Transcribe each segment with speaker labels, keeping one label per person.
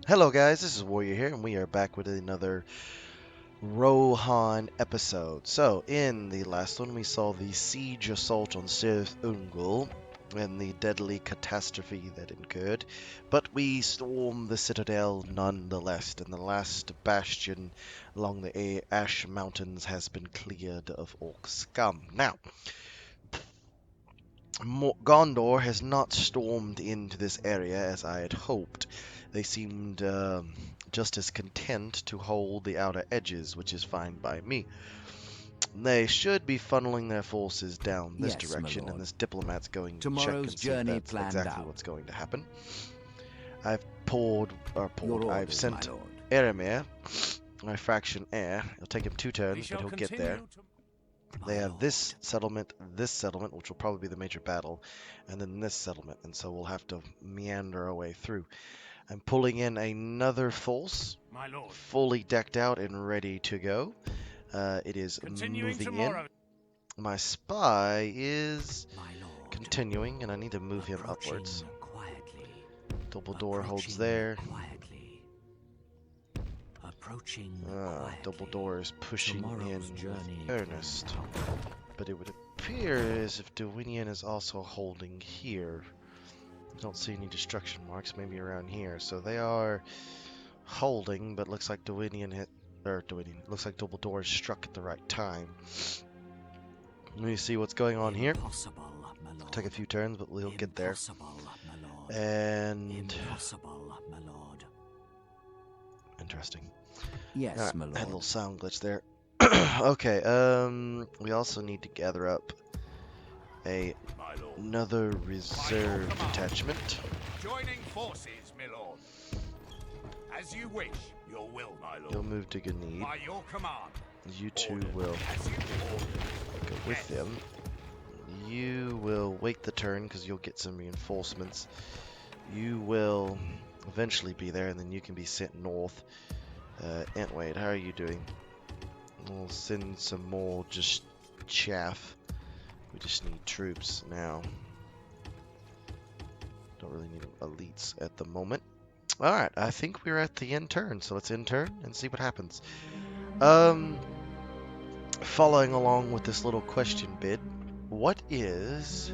Speaker 1: Hello guys, this is Warrior here, and we are back with another Rohan episode. So, in the last one, we saw the siege assault on Sirth Ungol and the deadly catastrophe that incurred, but we stormed the citadel nonetheless, and the last bastion along the Ash Mountains has been cleared of Orc scum. Now, Gondor has not stormed into this area as I had hoped. They seemed just as content to hold the outer edges, which is fine by me. They should be funneling their forces down this
Speaker 2: Yes, my
Speaker 1: direction, and
Speaker 2: lord.
Speaker 1: this diplomat's going to check
Speaker 2: Tomorrow's
Speaker 1: and see if
Speaker 2: journey
Speaker 1: that's
Speaker 2: planned
Speaker 1: exactly
Speaker 2: out.
Speaker 1: what's going to happen. I've
Speaker 2: Your
Speaker 1: I've
Speaker 2: orders, my
Speaker 1: sent
Speaker 2: lord.
Speaker 1: Eремir, my fraction heir. It'll take him 2 turns, but he'll get there. They have this settlement, which will probably be the major battle, and then this settlement, and so we'll have to meander our way through. I'm pulling in another force,
Speaker 3: My lord.
Speaker 1: fully decked out and ready to go. It is
Speaker 3: Continuing
Speaker 1: moving
Speaker 3: tomorrow.
Speaker 1: in. My spy is
Speaker 2: My lord.
Speaker 1: continuing, and I need to move him
Speaker 2: Approaching
Speaker 1: upwards.
Speaker 2: quietly.
Speaker 1: Double door holds
Speaker 2: Approaching
Speaker 1: there.
Speaker 2: Quietly. Approaching quietly.
Speaker 1: Double door is pushing
Speaker 2: Tomorrow's
Speaker 1: in
Speaker 2: journey
Speaker 1: with earnest.
Speaker 2: planned out.
Speaker 1: But it would appear as if Dwinian is also holding here. I don't see any destruction marks, maybe around here. So they are holding, but looks like looks like Double Door is struck at the right time. Let me see what's going on here.
Speaker 2: Impossible, my lord.
Speaker 1: Take a few turns, but we'll get there.
Speaker 2: Impossible, my lord.
Speaker 1: And
Speaker 2: Impossible, my lord.
Speaker 1: interesting.
Speaker 2: Yes,
Speaker 1: Alright,
Speaker 2: my
Speaker 1: I had a
Speaker 2: lord.
Speaker 1: little sound glitch there. Okay, we also need to gather up another reserve detachment.
Speaker 3: Joining forces, my lord. As you wish, your will, my lord.
Speaker 1: You'll move to Ganid.
Speaker 3: By your command.
Speaker 1: You two
Speaker 3: Order.
Speaker 1: will
Speaker 3: As you order.
Speaker 1: go with them. You will wait the turn because you'll get some reinforcements. You will eventually be there, and then you can be sent north. Antwade, how are you doing? We'll send some more just chaff. We just need troops now. Don't really need elites at the moment. Alright, I think we're at the end turn, so let's end turn and see what happens. Following along with this little question bid, what is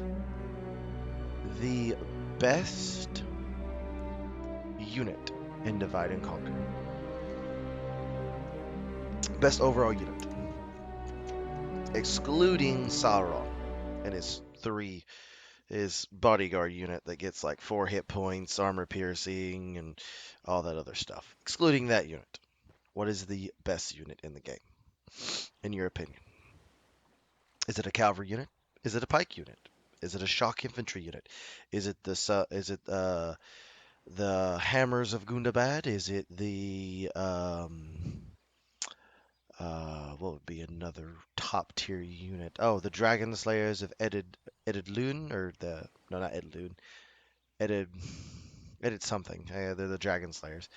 Speaker 1: the best unit in Divide and Conquer? Best overall unit. Excluding Sauron and his bodyguard unit that gets like 4 hit points, armor piercing, and all that other stuff. Excluding that unit, what is the best unit in the game, in your opinion? Is it a cavalry unit? Is it a pike unit? Is it a shock infantry unit? Is it the hammers of Gundabad? Is it the what would be another top tier unit? Oh, the Dragon Slayers of Edidlune, or no, not Edidlune, Edit something. They're the Dragon Slayers.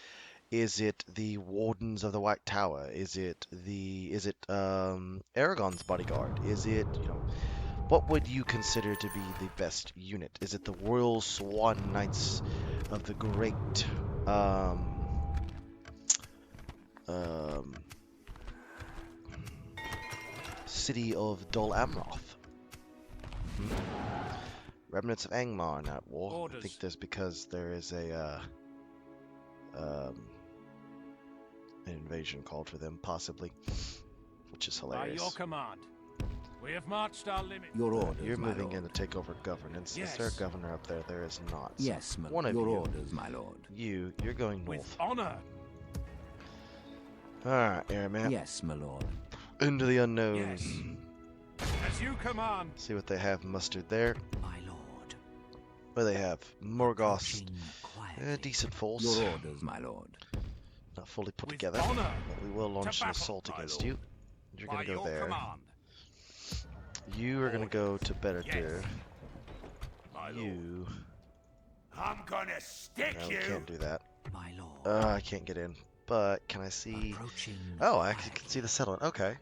Speaker 1: Is it the Wardens of the White Tower? Is it Aragon's bodyguard? Is it, what would you consider to be the best unit? Is it the Royal Swan Knights of the Great City of Dol Amroth? Remnants of Angmar in that war.
Speaker 3: Orders.
Speaker 1: I think that's because there is an invasion called for them, possibly, which is
Speaker 3: By
Speaker 1: hilarious.
Speaker 3: your command. We have marched our limit.
Speaker 2: Your orders,
Speaker 1: You're
Speaker 2: my
Speaker 1: moving
Speaker 2: lord.
Speaker 1: in to take over governance.
Speaker 3: Yes.
Speaker 1: Is there a governor up there? There is not. So
Speaker 2: Yes, my
Speaker 1: one
Speaker 2: lord.
Speaker 1: of
Speaker 2: Your
Speaker 1: you.
Speaker 2: orders, my lord.
Speaker 1: You're going
Speaker 3: With
Speaker 1: north.
Speaker 3: honor.
Speaker 1: Alright, Airman.
Speaker 2: Yes, my lord.
Speaker 1: Into the unknown.
Speaker 3: Yes. As you command.
Speaker 1: See what they have mustered there.
Speaker 2: My lord.
Speaker 1: Where they have Morgoth.
Speaker 2: Approaching quietly.
Speaker 1: A decent force.
Speaker 2: Your orders, my lord.
Speaker 1: Not fully put
Speaker 3: With
Speaker 1: together.
Speaker 3: honor.
Speaker 1: But we will launch an
Speaker 3: battle,
Speaker 1: assault
Speaker 3: my
Speaker 1: against
Speaker 3: lord.
Speaker 1: you. You're
Speaker 3: By
Speaker 1: gonna go
Speaker 3: your
Speaker 1: there.
Speaker 3: command.
Speaker 1: You are gonna go to Beredir.
Speaker 3: Yes. My lord.
Speaker 1: You.
Speaker 3: I'm gonna stick
Speaker 1: No, we
Speaker 3: you.
Speaker 1: can't do that.
Speaker 2: My lord.
Speaker 1: I can't get in. But can I see?
Speaker 2: Approaching
Speaker 1: Oh, I actually can see the settlement. Okay.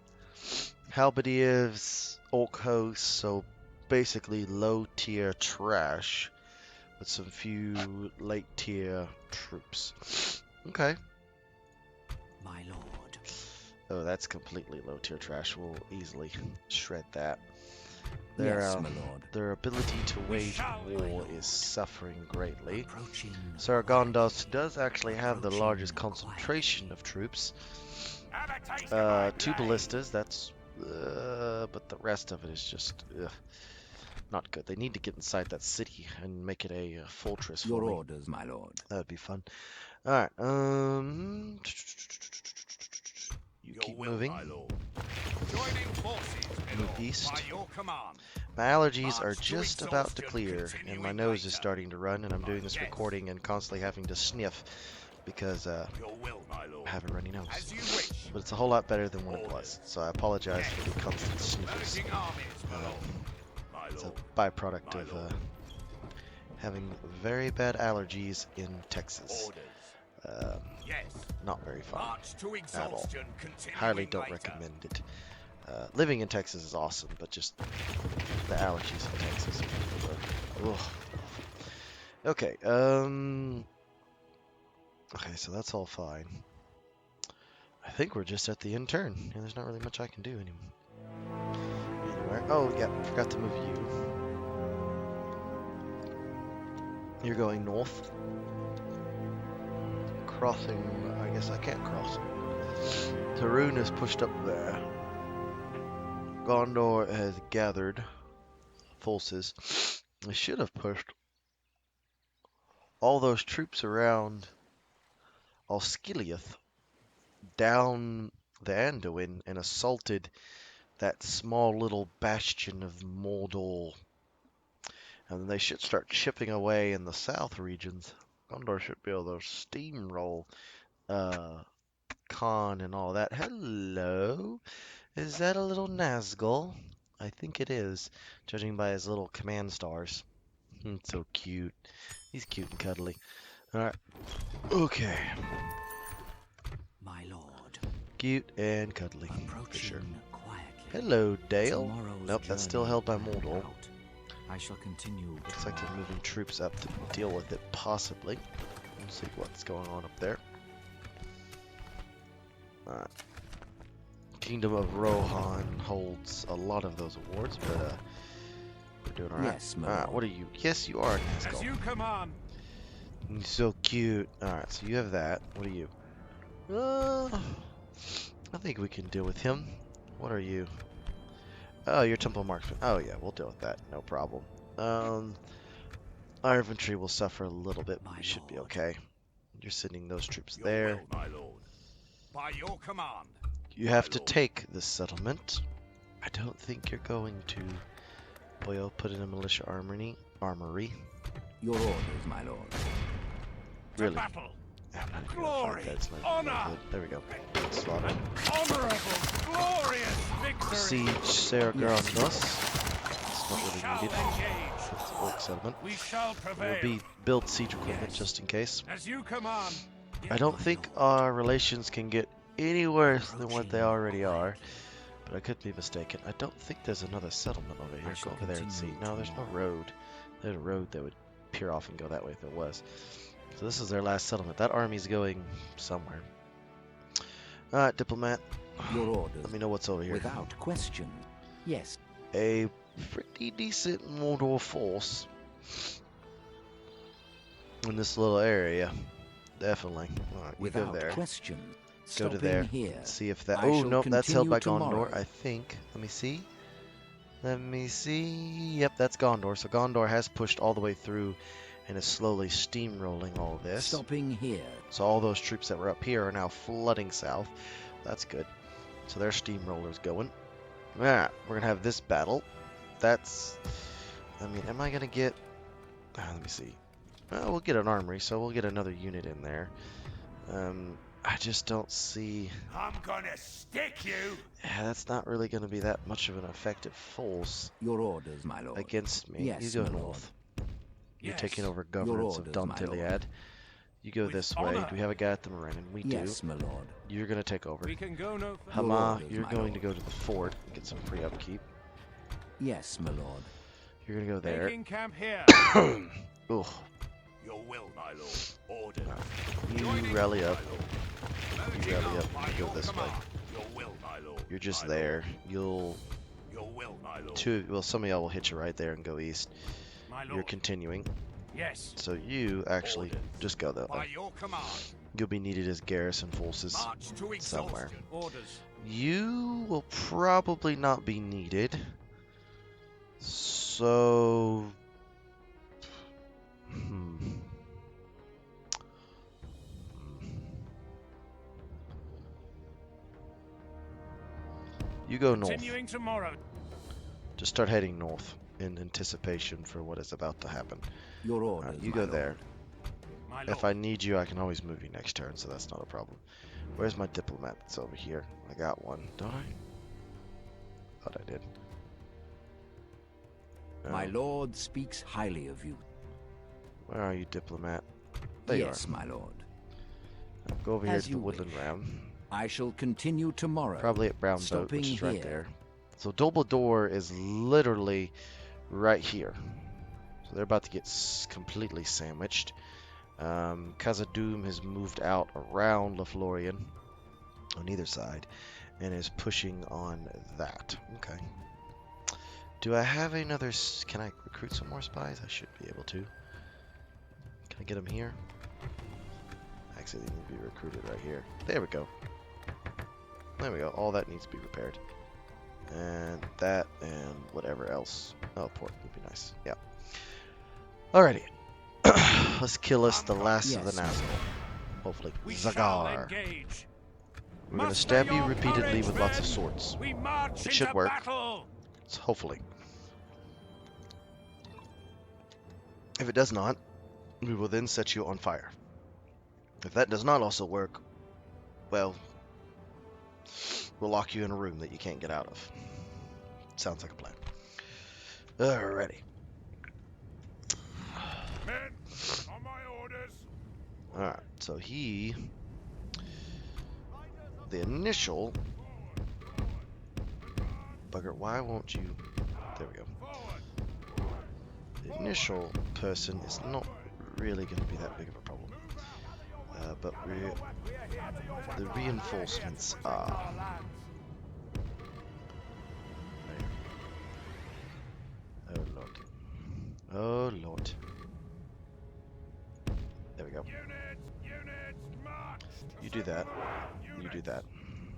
Speaker 1: Halberdiers, Orc hosts, so basically low tier trash with some few late tier troops. Okay.
Speaker 2: My lord.
Speaker 1: Oh, that's completely low tier trash. We'll easily shred that. Their,
Speaker 2: Yes, my lord.
Speaker 1: their ability to wage
Speaker 3: shall, my
Speaker 1: war
Speaker 3: lord.
Speaker 1: is suffering greatly.
Speaker 2: Approaching.
Speaker 1: Saragondos does actually have the
Speaker 2: Approaching
Speaker 1: largest concentration of troops.
Speaker 3: Have a taste of my
Speaker 1: 2
Speaker 3: blade.
Speaker 1: ballistas, that's... but the rest of it is just... not good. They need to get inside that city and make it a fortress
Speaker 2: Your
Speaker 1: for me.
Speaker 2: orders, my lord.
Speaker 1: That would be fun. Alright, you
Speaker 3: Your
Speaker 1: keep
Speaker 3: will,
Speaker 1: moving.
Speaker 3: my lord. Joining forces, my
Speaker 1: Move
Speaker 3: lord,
Speaker 1: east.
Speaker 3: by your command.
Speaker 1: My allergies are
Speaker 3: March to
Speaker 1: just about to
Speaker 3: exhaustion,
Speaker 1: clear, and my
Speaker 3: continuing
Speaker 1: nose is
Speaker 3: later.
Speaker 1: starting to run, and I'm doing this
Speaker 3: Yes.
Speaker 1: recording and constantly having to sniff because
Speaker 3: Your will, my
Speaker 1: I
Speaker 3: lord.
Speaker 1: have a runny nose.
Speaker 3: As you wish.
Speaker 1: But it's a whole lot better than when it was,
Speaker 3: Orders.
Speaker 1: so I apologize for the constant sniffles.
Speaker 3: Merging armies, my lord. My
Speaker 1: It's a
Speaker 3: lord.
Speaker 1: byproduct
Speaker 3: My
Speaker 1: of
Speaker 3: lord.
Speaker 1: having very bad allergies in Texas.
Speaker 3: Orders. Yes.
Speaker 1: Not very fun.
Speaker 3: March to exhaustion, continuing
Speaker 1: Highly don't
Speaker 3: later.
Speaker 1: recommend it. Living in Texas is awesome, but just the allergies in Texas. Ugh. Okay, okay, so that's all fine. I think we're just at the end turn, and there's not really much I can do anywhere. Oh, yeah, forgot to move you. You're going north. Crossing, I guess I can't cross. Tarun is pushed up there. Gondor has gathered forces. I should have pushed all those troops around Osgiliath down the Anduin and assaulted that small little bastion of Mordor. And then they should start chipping away in the south regions. Gondor should be able to steamroll Khan and all that. Hello? Is that a little Nazgul? I think it is, judging by his little command stars. So cute. He's cute and cuddly. Alright. Okay.
Speaker 2: My lord.
Speaker 1: Cute and cuddly, for
Speaker 2: Approaching
Speaker 1: sure.
Speaker 2: quietly.
Speaker 1: Hello, Dale.
Speaker 2: Tomorrow's
Speaker 1: Nope, that's still
Speaker 2: journey
Speaker 1: held by
Speaker 2: no
Speaker 1: Mordor.
Speaker 2: doubt. I shall continue.
Speaker 1: Looks like they're
Speaker 2: tomorrow.
Speaker 1: moving troops up to deal with it, possibly. Let's see what's going on up there. Alright. Kingdom of Rohan holds a lot of those awards, but we're doing alright.
Speaker 2: Yes, my
Speaker 1: Alright,
Speaker 2: lord.
Speaker 1: what are you? Yes, you are a
Speaker 3: As
Speaker 1: Nazgul.
Speaker 3: you command.
Speaker 1: You're so cute. Alright, so you have that. What are you? I think we can deal with him. What are you? Oh, you're Temple Marksman. Oh yeah, we'll deal with that. No problem. Our infantry will suffer a little bit, but
Speaker 2: My
Speaker 1: we should be
Speaker 2: lord.
Speaker 1: okay. You're sending those troops
Speaker 3: Your
Speaker 1: there.
Speaker 3: will, my lord. By your command.
Speaker 1: You have to take this settlement. I don't think you're going to. Boy, I'll put in a militia armory.
Speaker 2: Your orders, my lord.
Speaker 3: To
Speaker 1: Really?
Speaker 3: battle.
Speaker 1: I'm not gonna
Speaker 3: Glory,
Speaker 1: fight that. It's not
Speaker 3: honor.
Speaker 1: good. There we go. Slaughter.
Speaker 3: An honorable, glorious victory.
Speaker 1: Siege Saragondos. It's
Speaker 3: We
Speaker 1: not really
Speaker 3: shall
Speaker 1: needed.
Speaker 3: engage.
Speaker 1: It's an orc settlement.
Speaker 3: We shall prevail.
Speaker 1: We'll build siege equipment
Speaker 3: Yes.
Speaker 1: just in case.
Speaker 3: As you command.
Speaker 1: I don't
Speaker 2: my
Speaker 1: think
Speaker 2: lord.
Speaker 1: our relations can get any worse than what they
Speaker 2: Approaching
Speaker 1: already are,
Speaker 2: quietly.
Speaker 1: but I could be mistaken. I don't think there's another settlement over here. Go
Speaker 2: shall
Speaker 1: over there and see.
Speaker 2: continue
Speaker 1: No, there's no
Speaker 2: tomorrow.
Speaker 1: road. There's a road that would peer off and go that way if it was. So this is their last settlement. That army's going somewhere. Alright, diplomat.
Speaker 2: Your orders.
Speaker 1: Let me know what's over here.
Speaker 2: Without question. Yes.
Speaker 1: A pretty decent Mordor force in this little area. Definitely. Alright, you go
Speaker 2: Without
Speaker 1: there.
Speaker 2: question.
Speaker 1: Go to
Speaker 2: Stopping
Speaker 1: there.
Speaker 2: here.
Speaker 1: See if that.
Speaker 2: I
Speaker 1: Oh
Speaker 2: shall
Speaker 1: nope, that's held by
Speaker 2: continue tomorrow.
Speaker 1: Gondor, I think. Let me see. Let me see. Yep, that's Gondor. So Gondor has pushed all the way through and is slowly steamrolling all this.
Speaker 2: Stopping here.
Speaker 1: So all those troops that were up here are now flooding south. That's good. So their steamrollers going. Yeah, we're gonna have this battle. That's. I mean, am I gonna get? Let me see. Well, we'll get an armory, so we'll get another unit in there. I just don't see.
Speaker 3: I'm gonna stick you.
Speaker 1: Yeah, that's not really going to be that much of an effective force
Speaker 2: Your orders, my lord.
Speaker 1: against me.
Speaker 2: Yes,
Speaker 1: you go
Speaker 2: my
Speaker 1: north. You're
Speaker 3: Yes.
Speaker 1: taking over governance of
Speaker 2: orders, my lord.
Speaker 1: Domtiliad. You go
Speaker 3: With
Speaker 1: this way.
Speaker 3: honor.
Speaker 1: Do we have a guy at the Moraine? We
Speaker 2: Yes, my lord.
Speaker 1: do. You're going to take over.
Speaker 3: We can go no further.
Speaker 1: Hama,
Speaker 2: orders,
Speaker 1: you're
Speaker 2: my
Speaker 1: going to
Speaker 2: lord.
Speaker 1: go to the fort and get some free upkeep.
Speaker 2: Yes, my lord.
Speaker 1: You're going to go there.
Speaker 3: Making camp here.
Speaker 1: Ugh.
Speaker 3: Your will, my lord. Order.
Speaker 1: You rally up. You rally up.
Speaker 3: By
Speaker 1: You go
Speaker 3: your
Speaker 1: this way.
Speaker 3: command. Your will, my lord.
Speaker 1: You're just
Speaker 3: My
Speaker 1: there. You'll
Speaker 3: Your will, my lord.
Speaker 1: some of y'all will hit you right there and go east.
Speaker 3: My
Speaker 1: You're
Speaker 3: lord.
Speaker 1: continuing.
Speaker 3: Yes.
Speaker 1: So you actually
Speaker 3: Orders.
Speaker 1: just go that
Speaker 3: By
Speaker 1: way.
Speaker 3: your command.
Speaker 1: You'll be needed as garrison forces
Speaker 3: March to
Speaker 1: somewhere.
Speaker 3: exhaustion. Orders.
Speaker 1: You will probably not be needed. So you go north.
Speaker 3: Continuing tomorrow.
Speaker 1: Just start heading north in anticipation for what is about to happen.
Speaker 2: Your orders,
Speaker 1: You
Speaker 2: my
Speaker 1: go
Speaker 2: lord.
Speaker 1: there.
Speaker 3: My lord.
Speaker 1: If I need you, I can always move you next turn, so that's not a problem. Where's my diplomat? It's over here. I got one, don't I? Thought I did.
Speaker 2: My lord speaks highly of you.
Speaker 1: Where are you, diplomat? There
Speaker 2: Yes,
Speaker 1: you are.
Speaker 2: my lord.
Speaker 1: Go over here
Speaker 2: As
Speaker 1: to the
Speaker 2: you
Speaker 1: woodland
Speaker 2: wish.
Speaker 1: ram.
Speaker 2: I shall continue tomorrow.
Speaker 1: Probably at Brown Boat,
Speaker 2: stopping
Speaker 1: which is right
Speaker 2: here.
Speaker 1: there. So Dumbledore is literally right here. So they're about to get completely sandwiched. Khazad-dûm has moved out around Lothlorien on either side and is pushing on that. Okay. Do I have another... Can I recruit some more spies? I should be able to. Can I get them here? Actually, they need to be recruited right here. There we go. There we go. All that needs to be repaired. And that and whatever else. Oh, port would be nice. Yeah. Alrighty. Let's kill us the last of the
Speaker 2: Yes.
Speaker 1: Nazgul. Hopefully.
Speaker 3: We shall
Speaker 1: Zagar.
Speaker 3: engage.
Speaker 1: We're going to
Speaker 3: Muster
Speaker 1: stab you
Speaker 3: your
Speaker 1: repeatedly
Speaker 3: courage,
Speaker 1: with lots of
Speaker 3: men.
Speaker 1: swords.
Speaker 3: We march
Speaker 1: It should
Speaker 3: into
Speaker 1: work.
Speaker 3: battle.
Speaker 1: So hopefully. If it does not, we will then set you on fire. If that does not also work, well, we'll lock you in a room that you can't get out of. Sounds like a plan. Alrighty.
Speaker 3: Men, on my orders.
Speaker 1: Alright, so the initial... Bugger, why won't you... There we go. The initial person is not really going to be that big of a problem. But the reinforcements are... Oh lord. Oh lord. There we go.
Speaker 3: Units, march.
Speaker 1: You do that. You do that.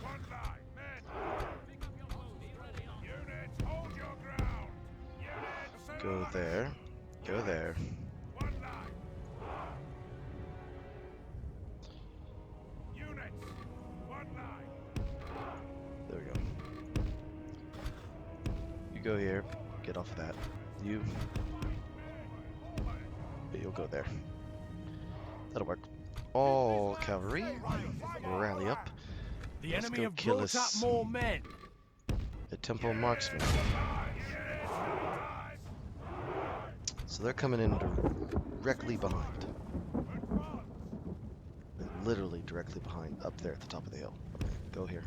Speaker 3: One line, men. Units, hold your ground. Units,
Speaker 1: Go there. Go there.
Speaker 3: one line. Units, one line.
Speaker 1: There we go. You go here. Get off of that. You. You'll go there. That'll work. All cavalry, rally up.
Speaker 3: The
Speaker 1: Let's
Speaker 3: enemy
Speaker 1: go
Speaker 3: have
Speaker 1: kill
Speaker 3: brought up
Speaker 1: us.
Speaker 3: more men.
Speaker 1: The temple marksman. So they're coming in directly behind. Literally directly behind, up there at the top of the hill. Okay, go here.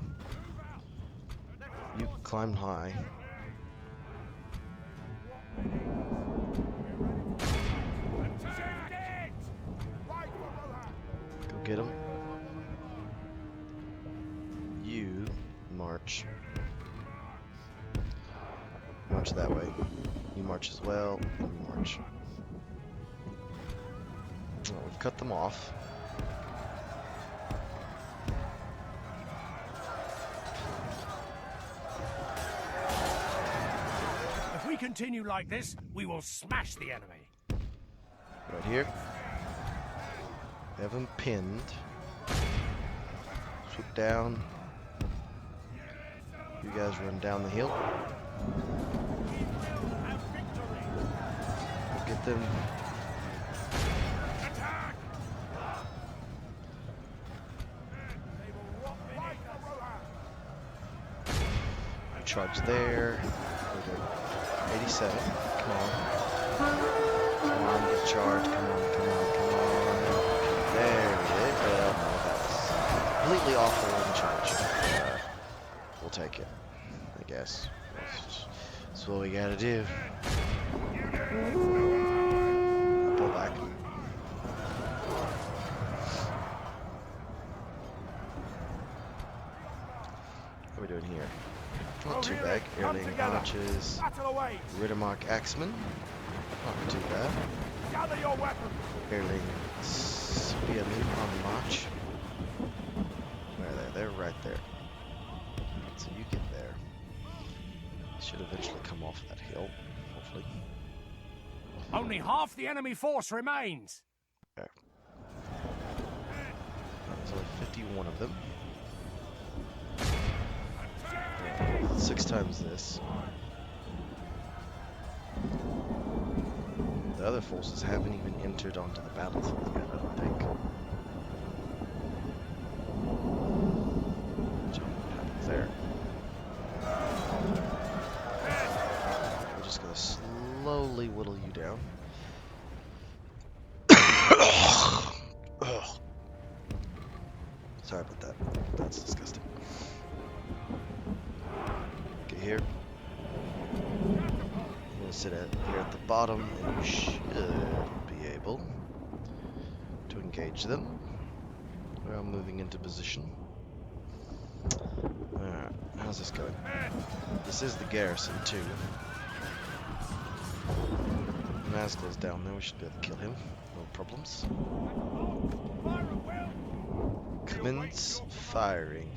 Speaker 1: You climb high. Go get him. You march. March that way. You march as well. And you march. Well, we've cut them off.
Speaker 3: If we continue like this, we will smash the enemy.
Speaker 1: Right here. Have them pinned. Swoop down. You guys run down the hill. Get them. Charge there. Go to 87. Come on. Come on, get charged. Come on, come on, come on. There we go. Well, no, that's completely awful in charge. We'll take it, I guess. That's what we gotta do. Pull back. here? Not too
Speaker 3: Rohan,
Speaker 1: bad.
Speaker 3: come
Speaker 1: Airling
Speaker 3: together.
Speaker 1: archers,
Speaker 3: Battle awaits.
Speaker 1: Riddermark axemen. Not too bad.
Speaker 3: Gather your weapons.
Speaker 1: Airling spearmen on march. Where are they? They're right there. So you get there. Should eventually come off that hill, hopefully.
Speaker 3: Only half the enemy force remains.
Speaker 1: There. There's only 51 of them. 6 times this. The other forces haven't even entered onto the battlefield yet, I don't think. Which what happens there. We're just gonna slowly whittle you down. Ugh. Sorry about that. That's disgusting. Get here. I'm gonna sit here at the bottom, and you should be able to engage them. We're moving into position. Alright, how's this going? This is the garrison, too. Nazgul's down there, we should be able to kill him. No problems. Commence firing.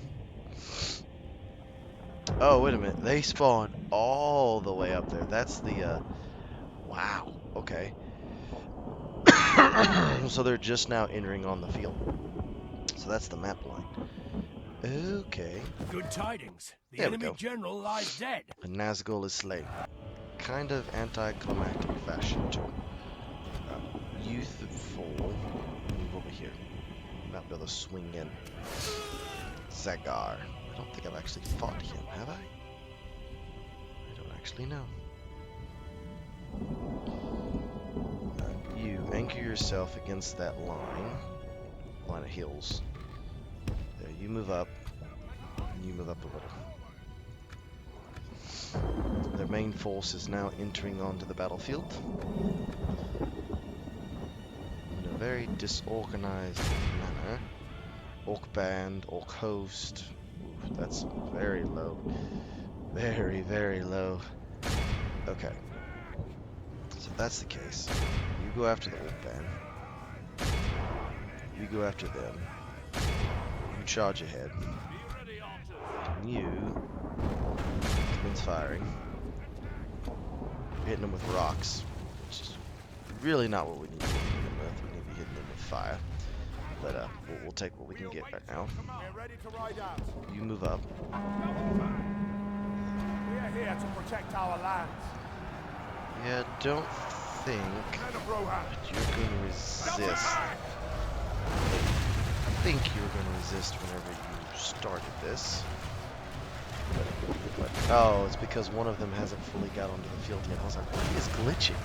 Speaker 1: Oh, wait a minute. They spawn all the way up there. That's the, wow. Okay. So they're just now entering on the field. So that's the map line. Okay.
Speaker 3: Good tidings. The
Speaker 1: There we
Speaker 3: enemy
Speaker 1: go.
Speaker 3: general lies dead.
Speaker 1: A Nazgul is slain. Kind of anticlimactic fashion, too. Youthful. Move over here. Not be able to swing in. Zagar. I don't think I've actually fought him, have I? I don't actually know. You anchor yourself against that line of hills. There, you move up, and you move up a little. Their main force is now entering onto the battlefield in a very disorganized manner. Orc band, orc host. Ooh, that's very low. Very, very low. Okay. So if that's the case, you go after the orc band. You go after them. You charge ahead. And you commence firing. You're hitting them with rocks, which is really not what we need to be hitting them with. We need to be hitting them with fire. But we'll take what we can get right now.
Speaker 3: We're ready to ride out.
Speaker 1: You move up.
Speaker 3: We are here to protect our lands.
Speaker 1: Yeah, don't think
Speaker 3: Men of Rohan,
Speaker 1: you're going to resist. I think you were going to resist whenever you started this. But, oh, it's because one of them hasn't fully got onto the field yet. I was like, what is glitching?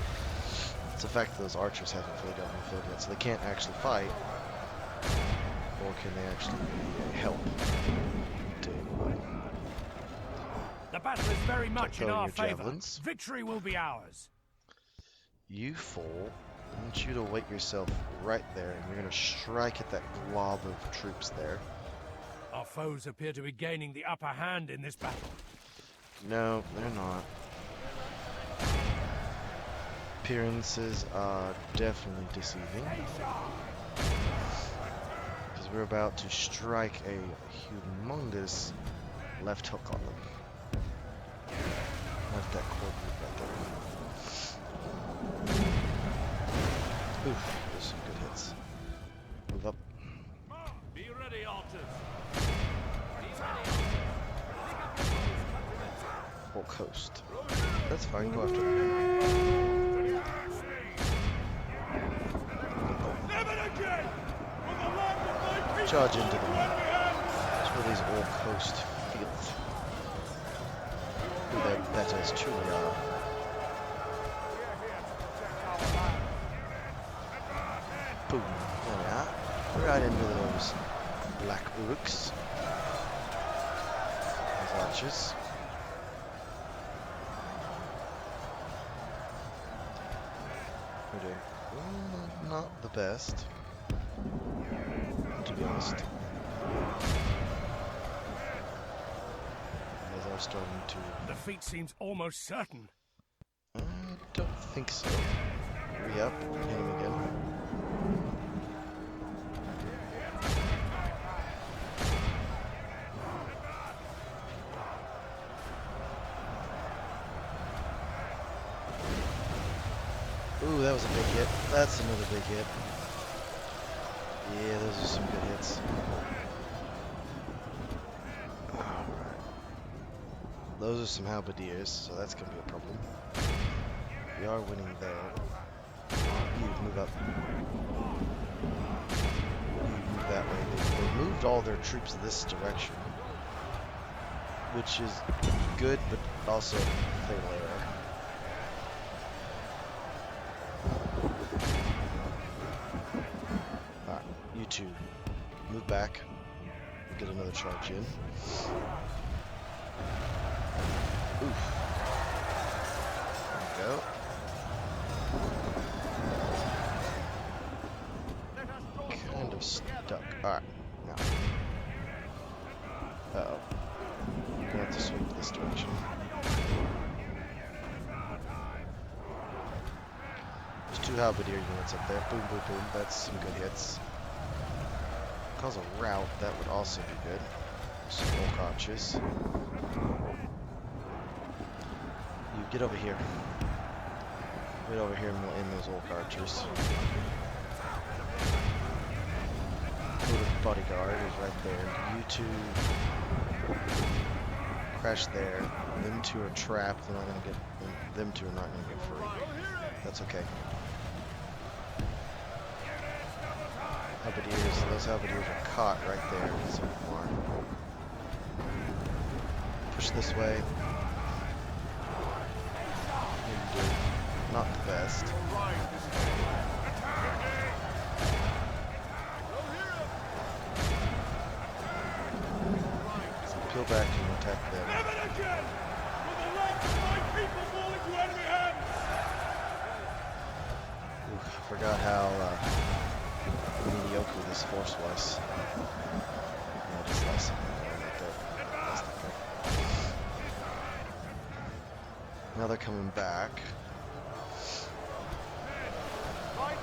Speaker 1: It's the fact that those archers haven't fully got on the field yet, so they can't actually fight. Or can they actually help to anybody?
Speaker 3: the battle is very much in
Speaker 1: throwing
Speaker 3: our
Speaker 1: your
Speaker 3: favor.
Speaker 1: javelins.
Speaker 3: Victory will be ours.
Speaker 1: You fool. I want you to wait yourself right there, and you're going to strike at that glob of troops there.
Speaker 3: Our foes appear to be gaining the upper hand in this battle.
Speaker 1: No, they're not. Appearances are definitely deceiving. Because we're about to strike a humongous left hook on them. Left that core group right there. Oof, there's some good hits. Move up.
Speaker 3: Be ready, archers.
Speaker 1: Or coast. That's fine, go after them. Charge into them. That's where these all coast fields. Who their betters truly are. Boom. There we are. Right into those black orcs. Those archers. We're doing not the best, to be honest. are starting to...
Speaker 3: Defeat seems almost certain.
Speaker 1: I don't think so. Re-up, hit him again. Ooh, that was a big hit. That's another big hit. Yeah, those are some good hits. Alright. Those are some halberdiers, so that's going to be a problem. We are winning there. You move up. You move that way. They moved all their troops this direction, which is good, but also fatal error. Alright, you two, move back. Get another charge in. Oof. There we go. Kind of stuck. Alright, now. Uh-oh. You're gonna have to sweep this direction. There's 2 halberdier units up there. Boom, boom, boom. That's some good hits. Cause a rout, that would also be good. Some oak archers. You get over here. Right over here and we'll aim those oak archers. The bodyguard is right there. You two crash there. Them two are trapped. They're not gonna get. Them two are not gonna get free. That's okay. Halberdiers. Those halberdiers are caught right there so far. Push this way. You do. Not the best. So peel back and attack them.
Speaker 3: Never again! Will the lives of my people fall into enemy hands?
Speaker 1: Oof, I forgot how mediocre this force was. No, just last second right there. Last second. Now they're coming back.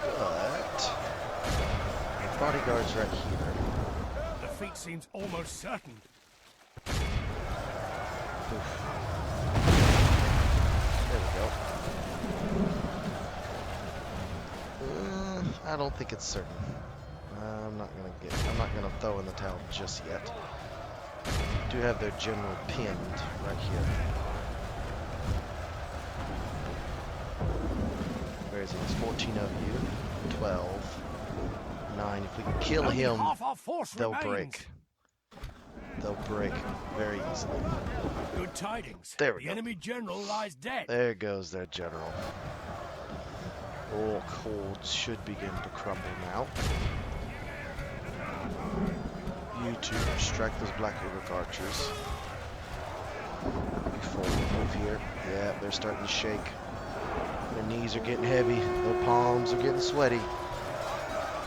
Speaker 1: But the bodyguard's right here.
Speaker 3: Defeat seems almost certain.
Speaker 1: Oof. There we go. I don't think it's certain. I'm not gonna throw in the towel just yet. Do have their general pinned right here. Where is he? There's 14 of you. 12. 9. If we can kill
Speaker 3: Only
Speaker 1: him,
Speaker 3: half our force
Speaker 1: they'll
Speaker 3: remains.
Speaker 1: break. They'll break very easily.
Speaker 3: Good tidings.
Speaker 1: There we
Speaker 3: The
Speaker 1: go.
Speaker 3: enemy general lies dead.
Speaker 1: There goes their general. All holds should begin to crumble now. You two strike those black orc archers. Before we move here. Yeah, they're starting to shake. Their knees are getting heavy. Their palms are getting sweaty.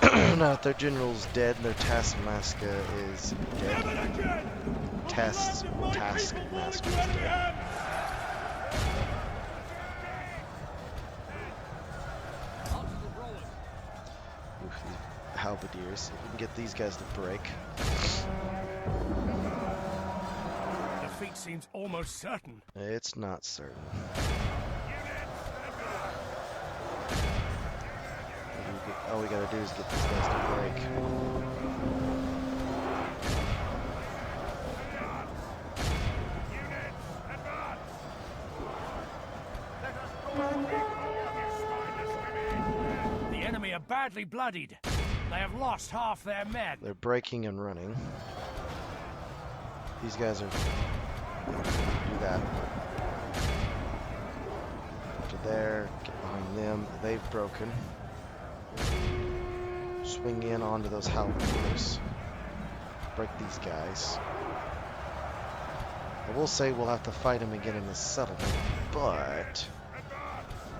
Speaker 1: Now that their general's dead, their taskmaster is dead. Taskmaster is dead. Oof, these halberdiers. If we can get these guys to break.
Speaker 3: Defeat seems almost certain.
Speaker 1: It's not certain. All we gotta do is get these guys to break.
Speaker 3: The enemy are badly bloodied. They have lost half their men.
Speaker 1: They're breaking and running. These guys are do that. To there, get behind them. They've broken. Swing in onto those halberdiers. Break these guys. I will say we'll have to fight them again in the settlement, but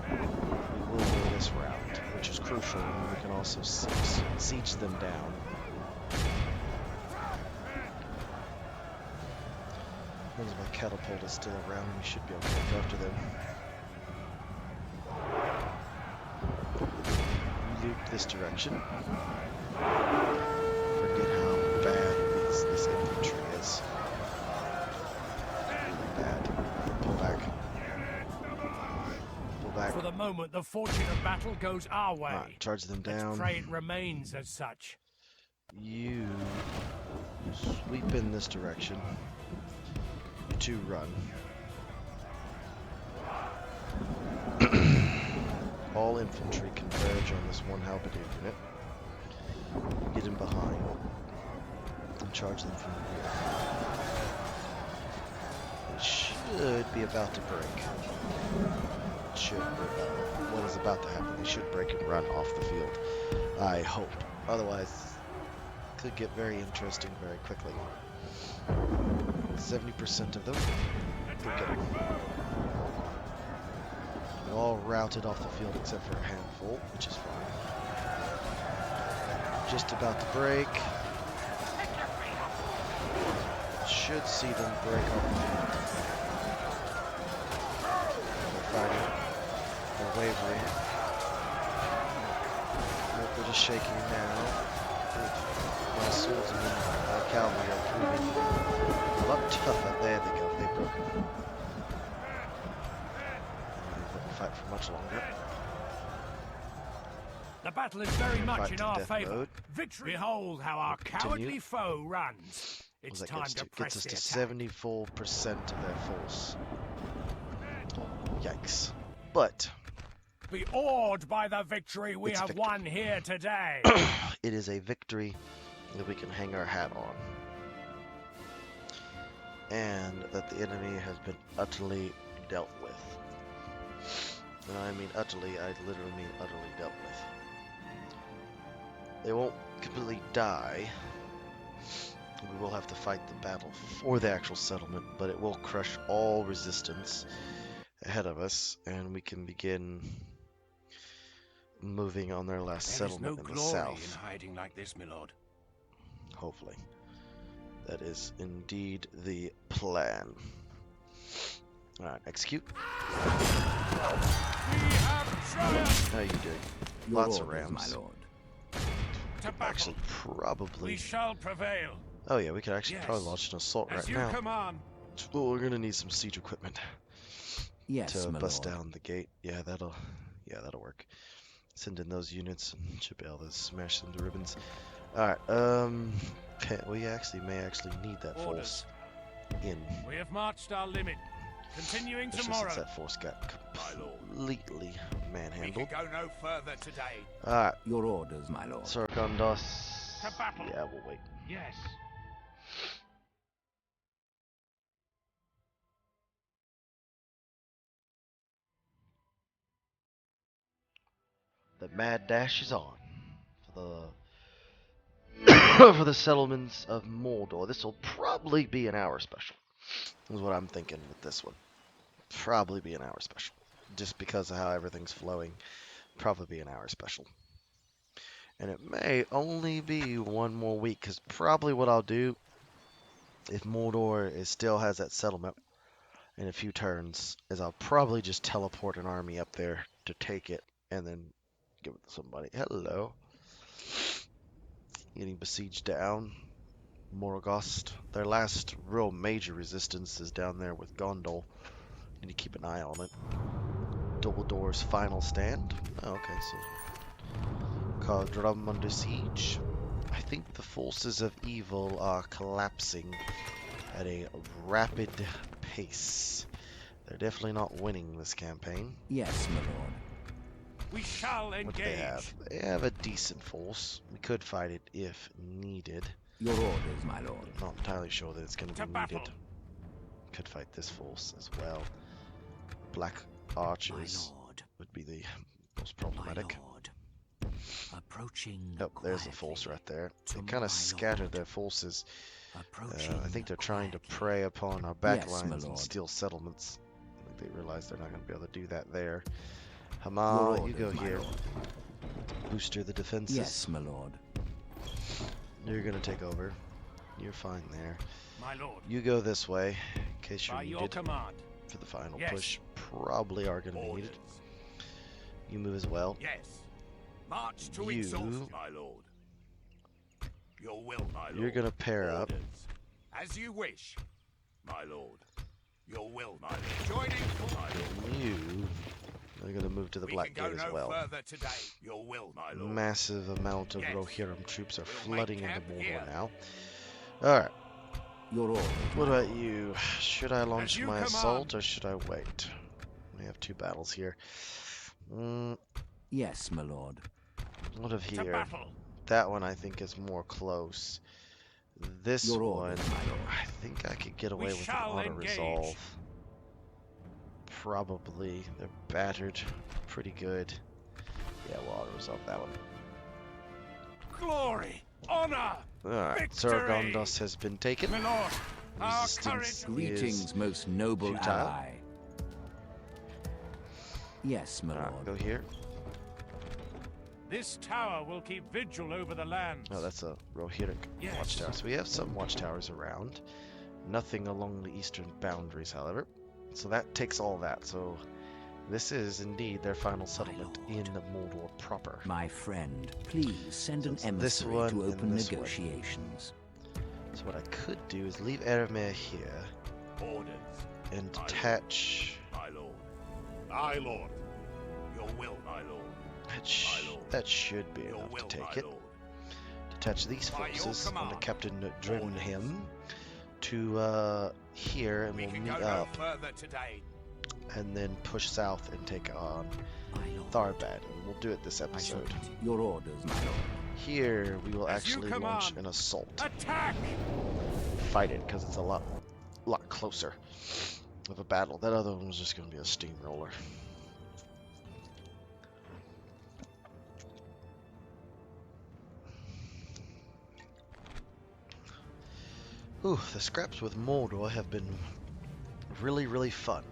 Speaker 1: we will win this round, which is crucial, and we can also siege them down. As long as my catapult is still around, we should be able to go after them. Loop this direction. Forget how bad this infantry is. Really bad. Pull back. Pull back.
Speaker 3: For the moment, the fortune of battle goes our way.
Speaker 1: Alright, charge them down.
Speaker 3: Let's pray it remains as such.
Speaker 1: You sweep in this direction. You two run. All infantry converge on this one halberdier unit. Get in behind and charge them from the rear. It should be about to break. It should be about. What is about to happen? They should break and run off the field. I hope. Otherwise, it could get very interesting very quickly. 70% of them. Go get them. They're all routed off the field except for a handful, which is fine. Just about to break. Should see them break off the field. They're fighting. They're wavering. Nope, they're just shaking now. My swordsmen and cavalry are proving a lot tougher. There they go. They've broken. They wouldn't fight for much longer.
Speaker 3: The battle is very much
Speaker 1: Fight
Speaker 3: in
Speaker 1: to
Speaker 3: our
Speaker 1: death
Speaker 3: favor.
Speaker 1: mode.
Speaker 3: Victory! Behold how our
Speaker 1: Continue.
Speaker 3: cowardly foe runs. It's
Speaker 1: What
Speaker 3: time
Speaker 1: does
Speaker 3: to
Speaker 1: that
Speaker 3: press
Speaker 1: gets
Speaker 3: the
Speaker 1: us to
Speaker 3: attack.
Speaker 1: 74% of their force. Yikes. But
Speaker 3: Be awed by the victory we
Speaker 1: It's
Speaker 3: have
Speaker 1: victory.
Speaker 3: won here today.
Speaker 1: it is a victory that we can hang our hat on. And that the enemy has been utterly dealt with. And I mean utterly, I literally mean utterly dealt with. They won't completely die. We will have to fight the battle for the actual settlement, but it will crush all resistance ahead of us, and we can begin moving on their last
Speaker 3: There is no
Speaker 1: settlement in the
Speaker 3: glory
Speaker 1: south.
Speaker 3: in hiding like this, my lord.
Speaker 1: Hopefully. That is indeed the plan. Alright, execute.
Speaker 3: We have triumphed.
Speaker 1: How are you doing?
Speaker 2: Your
Speaker 1: Lots of
Speaker 2: orders,
Speaker 1: rams.
Speaker 2: my lord.
Speaker 3: To battle.
Speaker 1: Actually, probably.
Speaker 3: We shall prevail.
Speaker 1: Oh yeah, we could actually
Speaker 3: Yes.
Speaker 1: probably launch an assault
Speaker 3: As
Speaker 1: right
Speaker 3: you
Speaker 1: now.
Speaker 3: command.
Speaker 1: Well, we're gonna need some siege equipment
Speaker 2: Yes,
Speaker 1: to
Speaker 2: my
Speaker 1: bust
Speaker 2: lord.
Speaker 1: down the gate. Yeah, that'll work. Send in those units and should be able to smash them to ribbons. Alright, we may actually need that
Speaker 3: Orders.
Speaker 1: force in.
Speaker 3: We have marched our limit. Continuing
Speaker 1: Especially
Speaker 3: tomorrow.
Speaker 1: since that force got
Speaker 3: My lord.
Speaker 1: completely
Speaker 3: We can
Speaker 1: manhandled.
Speaker 3: go no further today.
Speaker 1: Alright,
Speaker 2: Your orders, my lord.
Speaker 1: Sir Gondos.
Speaker 3: To battle.
Speaker 1: Yeah, we'll wait.
Speaker 3: Yes.
Speaker 1: The mad dash is on for the for the settlements of Mordor. This will probably be an hour special. Is what I'm thinking with this one. Probably be an hour special, just because of how everything's flowing. Probably be an hour special, and it may only be one more week. Because probably what I'll do, if Mordor still has that settlement in a few turns, is I'll probably just teleport an army up there to take it, and then give it to somebody. Hello. Getting besieged down. Morgost. Their last real major resistance is down there with Gondol. Need to keep an eye on it. Dumbledore's final stand. Oh, okay, so Cardrum under siege. I think the forces of evil are collapsing at a rapid pace. They're definitely not winning this campaign.
Speaker 2: Yes, my lord.
Speaker 3: We shall engage.
Speaker 1: What do they have? They have a decent force. We could fight it if needed.
Speaker 2: Your orders, my lord.
Speaker 1: Not entirely sure that it's going to
Speaker 3: To
Speaker 1: be
Speaker 3: battle.
Speaker 1: needed. Could fight this force as well. Black
Speaker 2: My
Speaker 1: archers
Speaker 2: lord.
Speaker 1: would be the most
Speaker 2: My
Speaker 1: problematic.
Speaker 2: lord. Approaching.
Speaker 1: Oh, there's the force right there. They kind of scattered their forces. I think they're trying to prey upon our back
Speaker 2: Yes, my
Speaker 1: lines and
Speaker 2: lord.
Speaker 1: steal settlements. I think they realize they're not going to be able to do that there.
Speaker 2: Your
Speaker 1: Hama, you
Speaker 2: orders,
Speaker 1: go
Speaker 2: my
Speaker 1: here.
Speaker 2: lord.
Speaker 1: Booster the defenses.
Speaker 2: Yes, my lord.
Speaker 1: You're going to take over. You're fine there.
Speaker 3: My lord.
Speaker 1: You go this way, in case you're
Speaker 3: By your
Speaker 1: needed
Speaker 3: command.
Speaker 1: for the final
Speaker 3: Yes.
Speaker 1: push. Probably are going to be
Speaker 3: Orders.
Speaker 1: needed. You move as well.
Speaker 3: Yes. March to
Speaker 1: You-
Speaker 3: exhaust, my lord. Your will, my lord.
Speaker 1: You're going to pair up.
Speaker 3: Orders. As you wish, my lord. Your will, my lord. Joining for my lord.
Speaker 1: And you are going to move to the
Speaker 3: We
Speaker 1: Black
Speaker 3: can go
Speaker 1: Gate as
Speaker 3: no
Speaker 1: well.
Speaker 3: further today. Your will, my lord.
Speaker 1: Massive amount of
Speaker 3: Yes.
Speaker 1: Rohirrim troops are
Speaker 3: We'll make
Speaker 1: flooding into
Speaker 3: camp
Speaker 1: Mordor
Speaker 3: here.
Speaker 1: now. Alright,
Speaker 2: Your orders.
Speaker 1: what
Speaker 2: my
Speaker 1: about
Speaker 2: lord.
Speaker 1: you? Should I launch
Speaker 3: you
Speaker 1: my
Speaker 3: command.
Speaker 1: assault or should I wait? We have 2 battles here.
Speaker 2: Yes, my lord.
Speaker 1: What of
Speaker 3: To
Speaker 1: here?
Speaker 3: battle.
Speaker 1: That one I think is more close. This
Speaker 2: Your
Speaker 1: one,
Speaker 2: orders, my lord.
Speaker 1: I think I could get away with an
Speaker 3: shall
Speaker 1: auto-resolve.
Speaker 3: engage.
Speaker 1: Probably. They're battered pretty good. Yeah, we'll auto-resolve that one.
Speaker 3: Glory. Honor.
Speaker 1: Alright,
Speaker 3: Victory!
Speaker 1: Sargondos has been taken.
Speaker 3: My lord. Our
Speaker 1: Resistance
Speaker 3: courage.
Speaker 2: Greetings, most noble
Speaker 1: futile.
Speaker 2: ally. Yes, my
Speaker 1: Alright,
Speaker 2: lord.
Speaker 1: go here.
Speaker 3: This tower will keep vigil over the lands.
Speaker 1: Oh, that's a Rohirric
Speaker 3: Yes.
Speaker 1: watchtower. So we have some watchtowers around. Nothing along the eastern boundaries, however. So that takes all that. So this is indeed their final settlement in
Speaker 2: lord.
Speaker 1: Mordor proper.
Speaker 2: My friend, please send
Speaker 1: So
Speaker 2: an
Speaker 1: it's this
Speaker 2: emissary
Speaker 1: one
Speaker 2: to
Speaker 1: and
Speaker 2: open
Speaker 1: this one.
Speaker 2: negotiations.
Speaker 1: So what I could do is leave Eremer here
Speaker 3: Orders.
Speaker 1: and
Speaker 3: My lord.
Speaker 1: detach.
Speaker 3: My lord. Aye, lord. Your will, my lord. My lord.
Speaker 1: That should be
Speaker 3: Your
Speaker 1: enough
Speaker 3: will,
Speaker 1: to
Speaker 3: my
Speaker 1: take it.
Speaker 3: lord.
Speaker 1: Detach these
Speaker 3: By your
Speaker 1: forces under
Speaker 3: command.
Speaker 1: Captain Drenham to here, and
Speaker 3: We
Speaker 1: we'll
Speaker 3: can
Speaker 1: meet
Speaker 3: go no
Speaker 1: up
Speaker 3: further today.
Speaker 1: and then push south and take on
Speaker 2: My lord.
Speaker 1: Tharbad. And we'll do it this
Speaker 2: I shall
Speaker 1: episode.
Speaker 2: continue. Your orders, my lord.
Speaker 1: Here we will
Speaker 3: As you
Speaker 1: actually launch
Speaker 3: command.
Speaker 1: an assault.
Speaker 3: Attack!
Speaker 1: Fight it because it's a lot closer of a battle. That other one was just going to be a steamroller. Ooh, the scraps with Mordor have been really, really fun.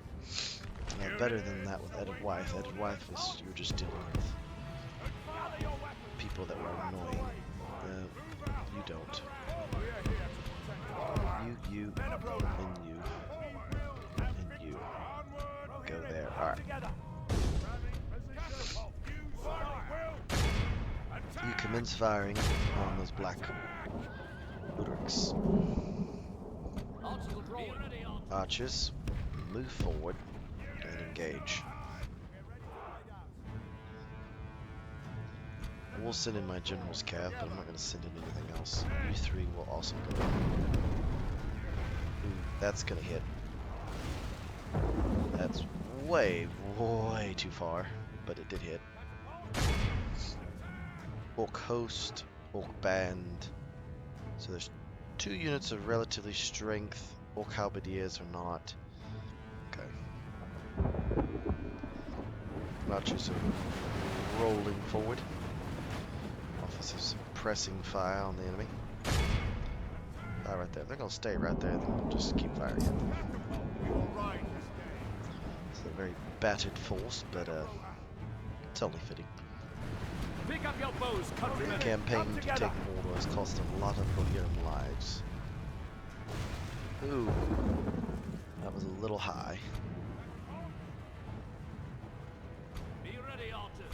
Speaker 1: Better than that with Edward Wythe. Edward Wythe was, you were just dealing with people that were annoying. You don't. You, and you. Go there. Alright. You commence firing on those black Udrics. Archers, move forward and engage. We'll send in my general's cav, but I'm not going to send in anything else. You 3 will also go. Ooh, that's going to hit. That's way too far, but it did hit. Orc host, orc band. So there's 2 units of relatively strength. Orc halberdiers are not. Okay. Archers are rolling forward. Officers pressing fire on the enemy. Right there. They're gonna stay right there. Then we'll just keep firing at them. It's a very battered force, but it's only fitting.
Speaker 3: Pick up your bows,
Speaker 1: The
Speaker 3: countrymen.
Speaker 1: campaign
Speaker 3: Come
Speaker 1: to
Speaker 3: together.
Speaker 1: take Mordor has cost a lot of Rohirrim lives. Ooh, that was a little high.
Speaker 3: Be ready, archers.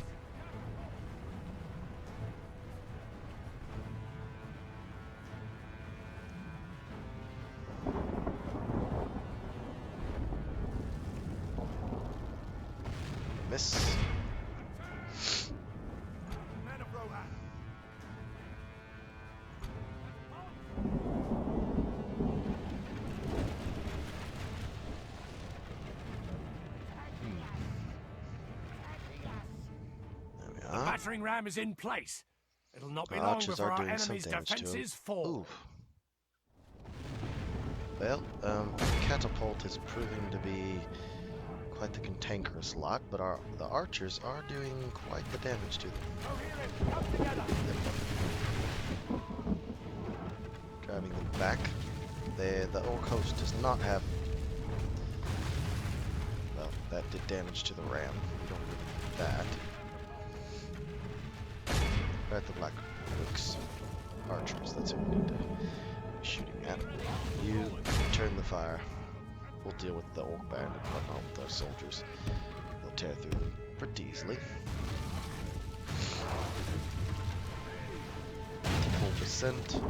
Speaker 1: Miss.
Speaker 3: Men of Rohan.
Speaker 1: There we
Speaker 3: The
Speaker 1: are.
Speaker 3: battering ram is in place. It'll not be
Speaker 1: The
Speaker 3: long
Speaker 1: archers
Speaker 3: before
Speaker 1: are
Speaker 3: our
Speaker 1: doing some
Speaker 3: enemy's
Speaker 1: damage to him.
Speaker 3: defenses fall.
Speaker 1: Ooh. Well, catapult is proving to be quite the cantankerous lot, but the archers are doing quite the damage to them.
Speaker 3: Come together.
Speaker 1: Driving them back. The orc host does not have. Well, that did damage to the ram. We don't really need that. Right, the black orcs. Archers, that's what we need to shooting at? You turn the fire. We'll deal with the orc band and whatnot with our soldiers. They'll tear through them pretty easily. Full percent.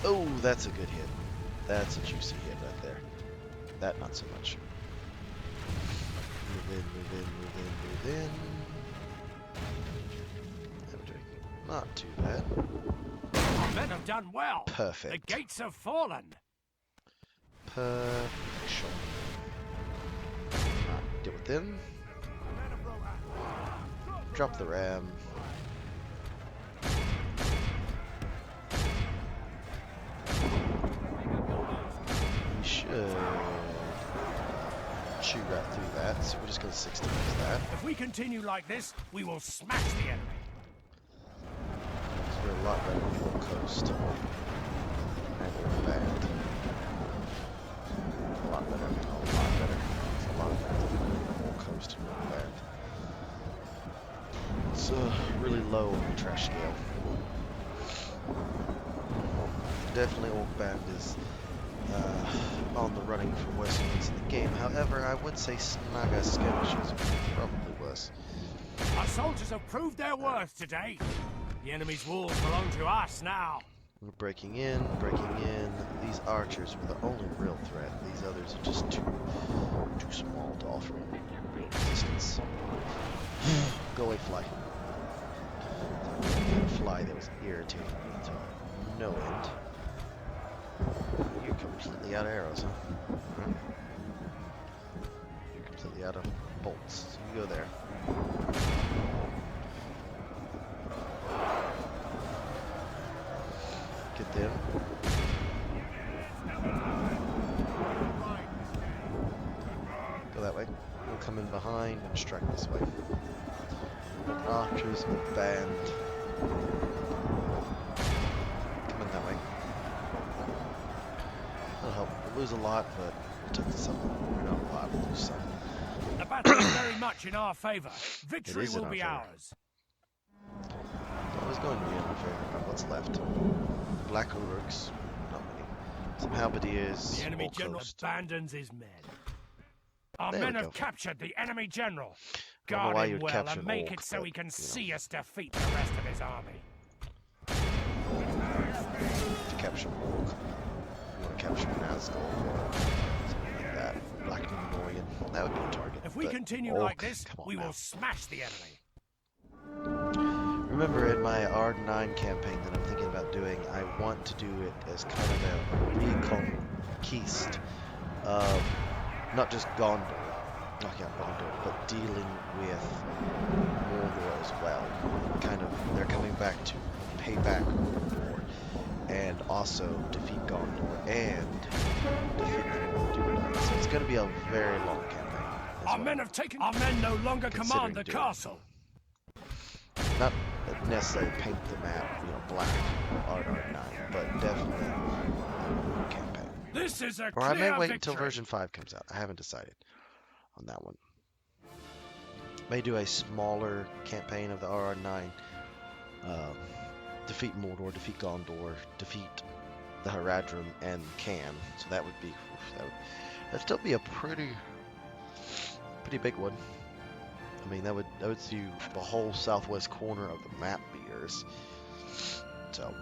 Speaker 1: Oh, that's a good hit. That's a juicy hit right there. That not so much. Move in, move in, move in, move in. I'm doing not too bad.
Speaker 3: Our men have done well.
Speaker 1: Perfect.
Speaker 3: The gates have fallen.
Speaker 1: Perfection. Deal with them. Drop the ram. We should shoot right through that, so we're just going to 60 that.
Speaker 3: If we continue like this, we will smash the enemy.
Speaker 1: So we're a lot better than the coast. And we're bad. A lot better. It's a lot better than the coast and we're bad. It's really low on the trash scale. Definitely Orc Band is on the running for worst units in the game. However, I would say Snaga Skirmishers are probably worse.
Speaker 3: Our soldiers have proved their worth today. The enemy's walls belong to us now.
Speaker 1: We're breaking in, breaking in. These archers were the only real threat. These others are just too small to offer real resistance. Go away, fly. That fly that was irritating me to no end. You're completely out of arrows, huh? You're completely out of bolts. So you go there. Get them. Go that way. We'll come in behind and strike this way. Archers will band. Come in that way. That'll help. We'll lose a lot, but we'll take this up. We're not a lot, we'll lose some.
Speaker 3: The battle is very much in our favor. Victory
Speaker 1: is in
Speaker 3: will
Speaker 1: our
Speaker 3: be
Speaker 1: favor.
Speaker 3: ours.
Speaker 1: It was going to be in our favor, but what's left? Black Uruks, not many. Some halberdiers,
Speaker 3: The enemy
Speaker 1: Old
Speaker 3: general
Speaker 1: Coast.
Speaker 3: abandons his men. Our
Speaker 1: There
Speaker 3: men
Speaker 1: we
Speaker 3: have
Speaker 1: go.
Speaker 3: captured the enemy general.
Speaker 1: Don't know
Speaker 3: Guard
Speaker 1: why
Speaker 3: him
Speaker 1: you'd
Speaker 3: well
Speaker 1: capture
Speaker 3: and
Speaker 1: an
Speaker 3: make
Speaker 1: orc,
Speaker 3: it so
Speaker 1: but,
Speaker 3: he can
Speaker 1: you know.
Speaker 3: see us defeat the rest of his army.
Speaker 1: To capture an orc. You want to capture an Asgul or something like that. Black Memorian. That would be a target.
Speaker 3: If we
Speaker 1: but
Speaker 3: continue
Speaker 1: orc,
Speaker 3: like this,
Speaker 1: come on
Speaker 3: we
Speaker 1: now.
Speaker 3: will smash the enemy.
Speaker 1: Remember, in my R9 campaign that I'm thinking about doing, I want to do it as kind of a reconquist of not just Gondor, knocking out Gondor, but dealing with Mordor as well. Kind of, they're coming back to pay back Mordor, and also defeat Gondor, and defeat the Dunedain. So it's going to be a very long campaign.
Speaker 3: Our men have taken. Our men no longer command the
Speaker 1: Considering doing.
Speaker 3: castle.
Speaker 1: Not necessarily paint the map, black R9, but definitely a campaign.
Speaker 3: This is a
Speaker 1: Or I may
Speaker 3: clear
Speaker 1: wait
Speaker 3: victory.
Speaker 1: until version 5 comes out. I haven't decided on that one. May do a smaller campaign of the RR9. Defeat Mordor, defeat Gondor, defeat the Haradrim and Can. So that would be that'd still be a pretty big one. I mean, that would see the whole southwest corner of the map be yours. So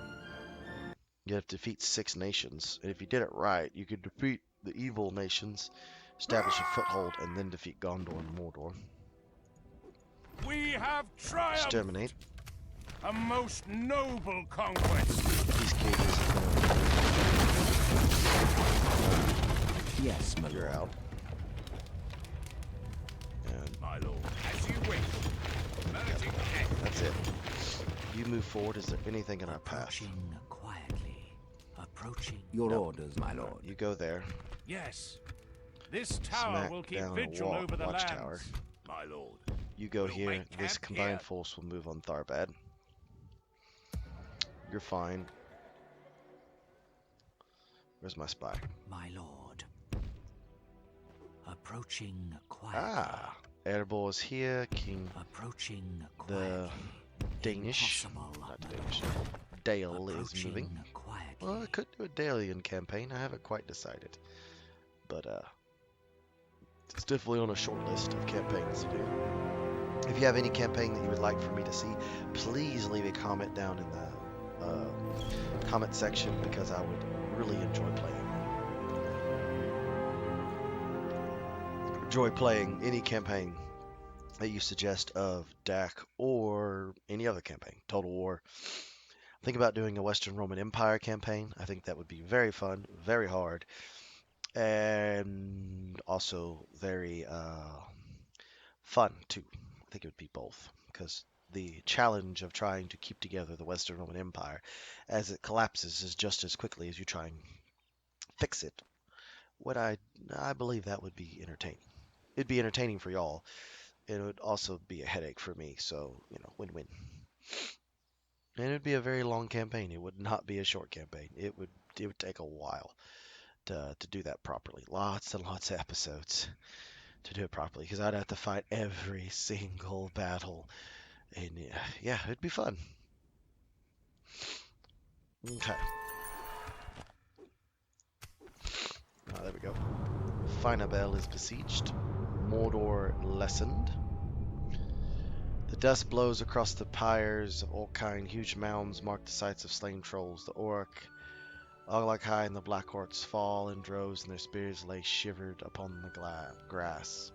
Speaker 1: you have to defeat 6 nations, and if you did it right, you could defeat the evil nations, establish a foothold, and then defeat Gondor and Mordor.
Speaker 3: We have triumphed.
Speaker 1: Exterminate.
Speaker 3: A most noble conquest.
Speaker 1: These cages are
Speaker 2: Yes, my
Speaker 1: you're
Speaker 2: lord.
Speaker 1: out. And
Speaker 3: My lord, as you wish. Melting death.
Speaker 1: that's it. You move forward. Is there anything in our path?
Speaker 2: Approaching quietly. Approaching. Your orders, my lord.
Speaker 1: You go there.
Speaker 3: Yes. This tower
Speaker 1: Smack
Speaker 3: will keep
Speaker 1: down a
Speaker 3: vigil over the
Speaker 1: watchtower.
Speaker 3: lands. My lord.
Speaker 1: You go
Speaker 3: We'll
Speaker 1: here.
Speaker 3: make
Speaker 1: This
Speaker 3: camp
Speaker 1: combined
Speaker 3: here.
Speaker 1: force will move on Tharbad. You're fine. Where's my spy?
Speaker 2: My lord. Approaching quietly.
Speaker 1: Ah, Erebor is here. King
Speaker 2: Approaching
Speaker 1: the
Speaker 2: quietly.
Speaker 1: Danish,
Speaker 2: Impossible,
Speaker 1: not
Speaker 2: my
Speaker 1: Danish,
Speaker 2: lord.
Speaker 1: Dale is moving.
Speaker 2: Approaching quietly.
Speaker 1: Well, I could do a Dalian campaign. I haven't quite decided, but it's definitely on a short list of campaigns to do. If you have any campaign that you would like for me to see, please leave a comment down in the comment section because I would really enjoy playing any campaign that you suggest of DAC or any other campaign. Total War. Think about doing a Western Roman Empire campaign. I think that would be very fun, very hard, and also very fun too. I think it would be both because the challenge of trying to keep together the Western Roman Empire as it collapses is just as quickly as you try and fix it. What I believe that would be entertaining. It'd be entertaining for y'all. It would also be a headache for me, so win-win. And it'd be a very long campaign. It would not be a short campaign. It would take a while to do that properly. Lots and lots of episodes to do it properly because I'd have to fight every single battle. And yeah, it'd be fun. Okay. There we go. Finabel is besieged. Mordor lessened. The dust blows across the pyres of Orkine. Huge mounds mark the sites of slain trolls. The Orc, Oglakai, and the Black Orcs fall in droves, and their spears lay shivered upon the grass.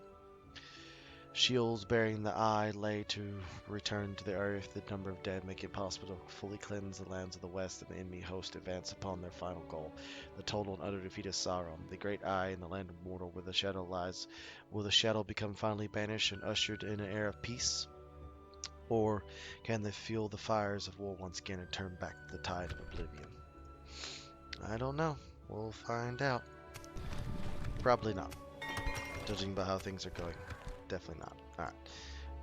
Speaker 1: Shields bearing the eye lay to return to the earth. The number of dead make it possible to fully cleanse the lands of the west, and the enemy host advance upon their final goal. The total and utter defeat of Sauron, the great eye in the land of Mordor where the shadow lies. Will the shadow become finally banished and ushered in an era of peace? Or can they fuel the fires of war once again and turn back the tide of oblivion? I don't know. We'll find out. Probably not. Judging by how things are going. Definitely not. Alright.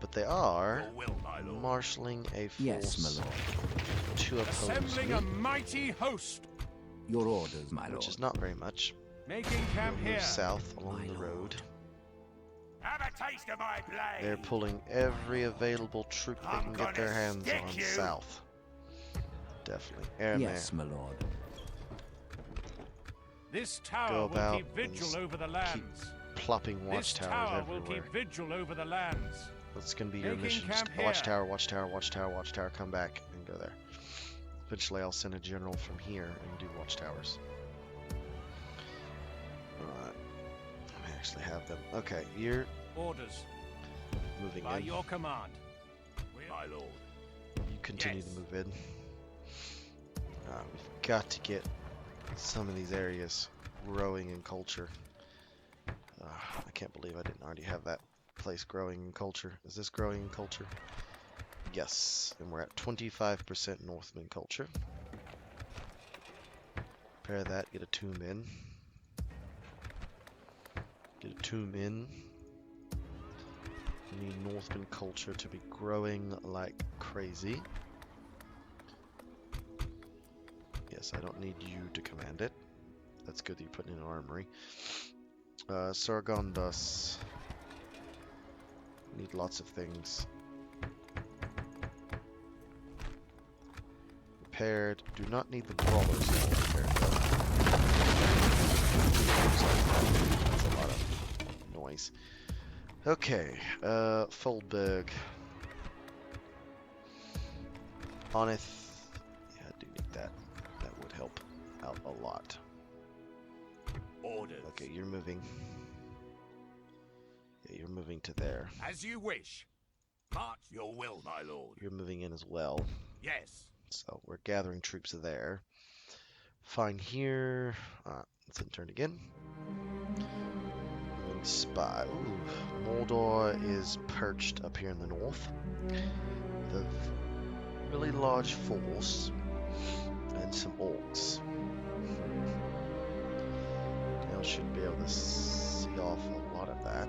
Speaker 1: But they are marshalling a force
Speaker 2: Yes, my lord.
Speaker 1: to oppose
Speaker 3: Assembling
Speaker 1: me,
Speaker 3: a mighty host.
Speaker 2: Your orders, my lord.
Speaker 1: which is not very much.
Speaker 3: Making camp
Speaker 1: We'll move
Speaker 3: here.
Speaker 1: south along
Speaker 2: My
Speaker 1: the road.
Speaker 2: lord.
Speaker 3: Have a taste of my blade.
Speaker 1: They're pulling every available troop they
Speaker 3: I'm
Speaker 1: can get their
Speaker 3: gonna
Speaker 1: hands
Speaker 3: stick
Speaker 1: on
Speaker 3: you.
Speaker 1: south. Definitely. Air
Speaker 2: Yes, my lord.
Speaker 3: This
Speaker 1: Go
Speaker 3: tower will
Speaker 1: about
Speaker 3: keep vigil
Speaker 1: and
Speaker 3: over the lands.
Speaker 1: plopping
Speaker 3: This
Speaker 1: watchtowers
Speaker 3: tower will
Speaker 1: everywhere.
Speaker 3: keep vigil over the lands.
Speaker 1: That's going to be your
Speaker 3: Making
Speaker 1: mission. Just
Speaker 3: camp here.
Speaker 1: watchtower, watchtower, watchtower, watchtower. Come back and go there. Eventually, I'll send a general from here and do watchtowers. Alright. I actually have them. Okay, you're
Speaker 3: Orders
Speaker 1: moving
Speaker 3: by
Speaker 1: in.
Speaker 3: your command. My lord.
Speaker 1: You continue
Speaker 3: Yes.
Speaker 1: to move in. We've got to get some of these areas growing in culture. I can't believe I didn't already have that place growing in culture. Is this growing in culture? Yes, and we're at 25% Northman culture. Pair that, get a tomb in. Get a tomb in. We need Northman culture to be growing like crazy. Yes, I don't need you to command it. That's good that you're putting in an armory. Sargondas. Need lots of things. Repaired. Do not need the brawlers all repaired though. That's a lot of noise. Okay, Foldberg. Oneth. Yeah, I do need that. That would help out a lot.
Speaker 3: Orders.
Speaker 1: Okay, you're moving. Yeah, you're moving to there.
Speaker 3: As you wish. March your will, my lord.
Speaker 1: You're moving in as well.
Speaker 3: Yes.
Speaker 1: So we're gathering troops there. Fine here. Let's hit turn again. And spy. Ooh, Mordor is perched up here in the north with a really large force and some orcs. Dale should be able to see off a lot of that.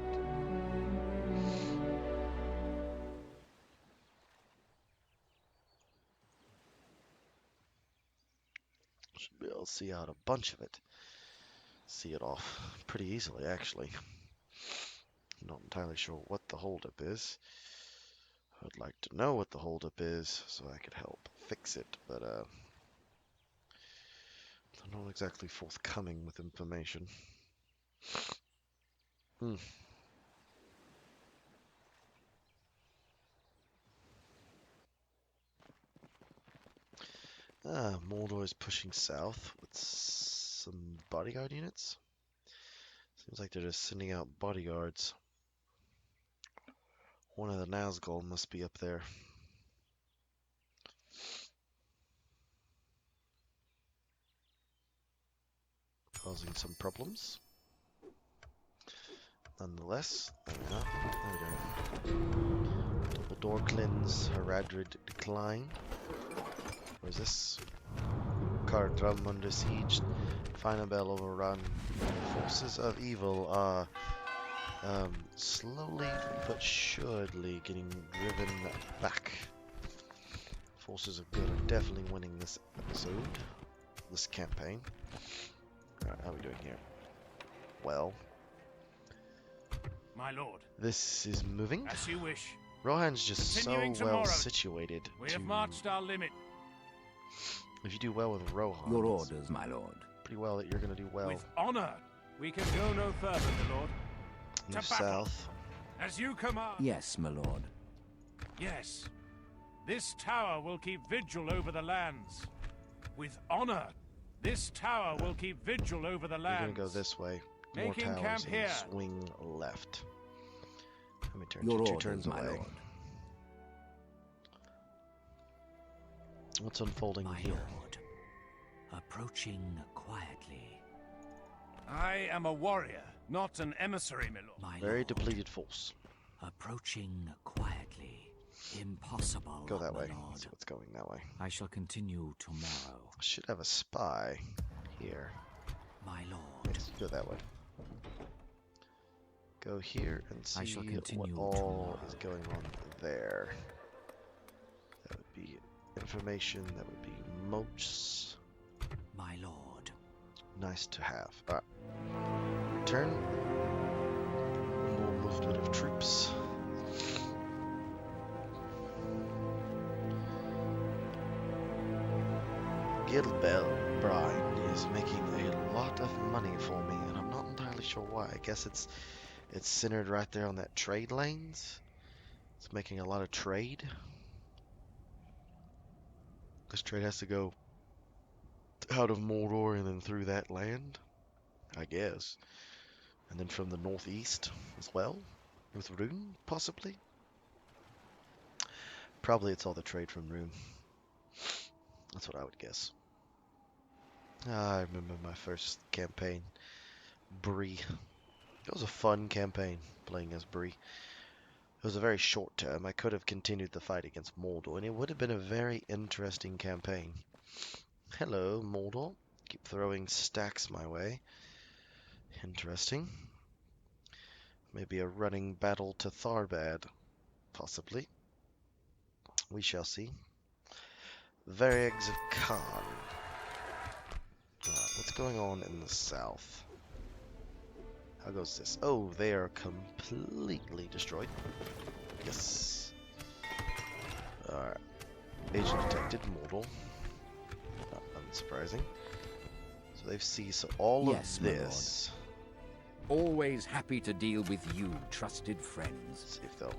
Speaker 1: Should be able to see out a bunch of it. See it off pretty easily, actually. not entirely sure what the holdup is. I'd like to know what the holdup is so I could help fix it, but they're not exactly forthcoming with information. Mordor is pushing south with some bodyguard units. Seems like they're just sending out bodyguards. One of the Nazgul must be up there. Causing some problems. Nonetheless, there we go. Double door cleanse, Haradrid decline. What is this? Cardrum under siege. Finabel overrun. Forces of evil are slowly but surely getting driven back. Forces of good are definitely winning this episode, this campaign. Alright, how are we doing here? Well,
Speaker 3: My lord,
Speaker 1: this is moving.
Speaker 3: as you wish.
Speaker 1: Rohan's just
Speaker 3: Continuing
Speaker 1: so well
Speaker 3: tomorrow.
Speaker 1: situated
Speaker 3: We
Speaker 1: to...
Speaker 3: have marched our limit.
Speaker 1: If you do well with Rohan,
Speaker 2: Your
Speaker 1: it's
Speaker 2: orders, my lord.
Speaker 1: pretty well that you're going to do well.
Speaker 3: With honor, we can go no further, my lord.
Speaker 1: Move
Speaker 3: to battle.
Speaker 1: south.
Speaker 3: As you command.
Speaker 2: Yes, my lord.
Speaker 3: Yes. This tower will keep vigil over the lands. With honor, this tower will keep vigil over the
Speaker 1: You're
Speaker 3: lands.
Speaker 1: going to go this way. More
Speaker 3: Making
Speaker 1: towers
Speaker 3: camp
Speaker 1: and
Speaker 3: here.
Speaker 1: swing left. Let me turn
Speaker 2: Your
Speaker 1: two
Speaker 2: orders,
Speaker 1: turns
Speaker 2: my
Speaker 1: away.
Speaker 2: lord.
Speaker 1: What's unfolding
Speaker 2: My
Speaker 1: here?
Speaker 2: lord. Approaching quietly.
Speaker 3: I am a warrior, not an emissary, my lord.
Speaker 2: My
Speaker 1: Very
Speaker 2: lord.
Speaker 1: depleted force.
Speaker 2: Approaching quietly. Impossible,
Speaker 1: Go that
Speaker 2: my
Speaker 1: way.
Speaker 2: lord.
Speaker 1: See what's going that way.
Speaker 2: I shall continue tomorrow.
Speaker 1: I should have a spy here.
Speaker 2: My lord.
Speaker 1: Yes, go that way. Go here and see
Speaker 2: I shall
Speaker 1: what
Speaker 2: continue
Speaker 1: all
Speaker 2: tomorrow.
Speaker 1: is going on there. That would be information, that would be moats.
Speaker 2: My lord.
Speaker 1: Nice to have. Alright. Return. More movement of troops. Gilbel Brine is making a lot of money for me, and I'm not entirely sure why. I guess it's centered right there on that trade lanes. It's making a lot of trade. This trade has to go out of Mordor and then through that land, I guess. And then from the northeast as well, with Rune, possibly. Probably it's all the trade from Rune. That's what I would guess. I remember my first campaign, Bree. It was a fun campaign, playing as Bree. It was a very short term. I could have continued the fight against Mordor, and it would have been a very interesting campaign. Hello, Mordor. Keep throwing stacks my way. Interesting. Maybe a running battle to Tharbad. Possibly. We shall see. Variegs of Khan. What's going on in the south? How goes this? Oh, they are completely destroyed. Yes. Alright. Agent detected, Mordor. Not unsurprising. So they've seized all
Speaker 2: Yes,
Speaker 1: of
Speaker 2: my
Speaker 1: this.
Speaker 2: Always happy to deal with you, trusted friends.
Speaker 1: Let's see if they'll...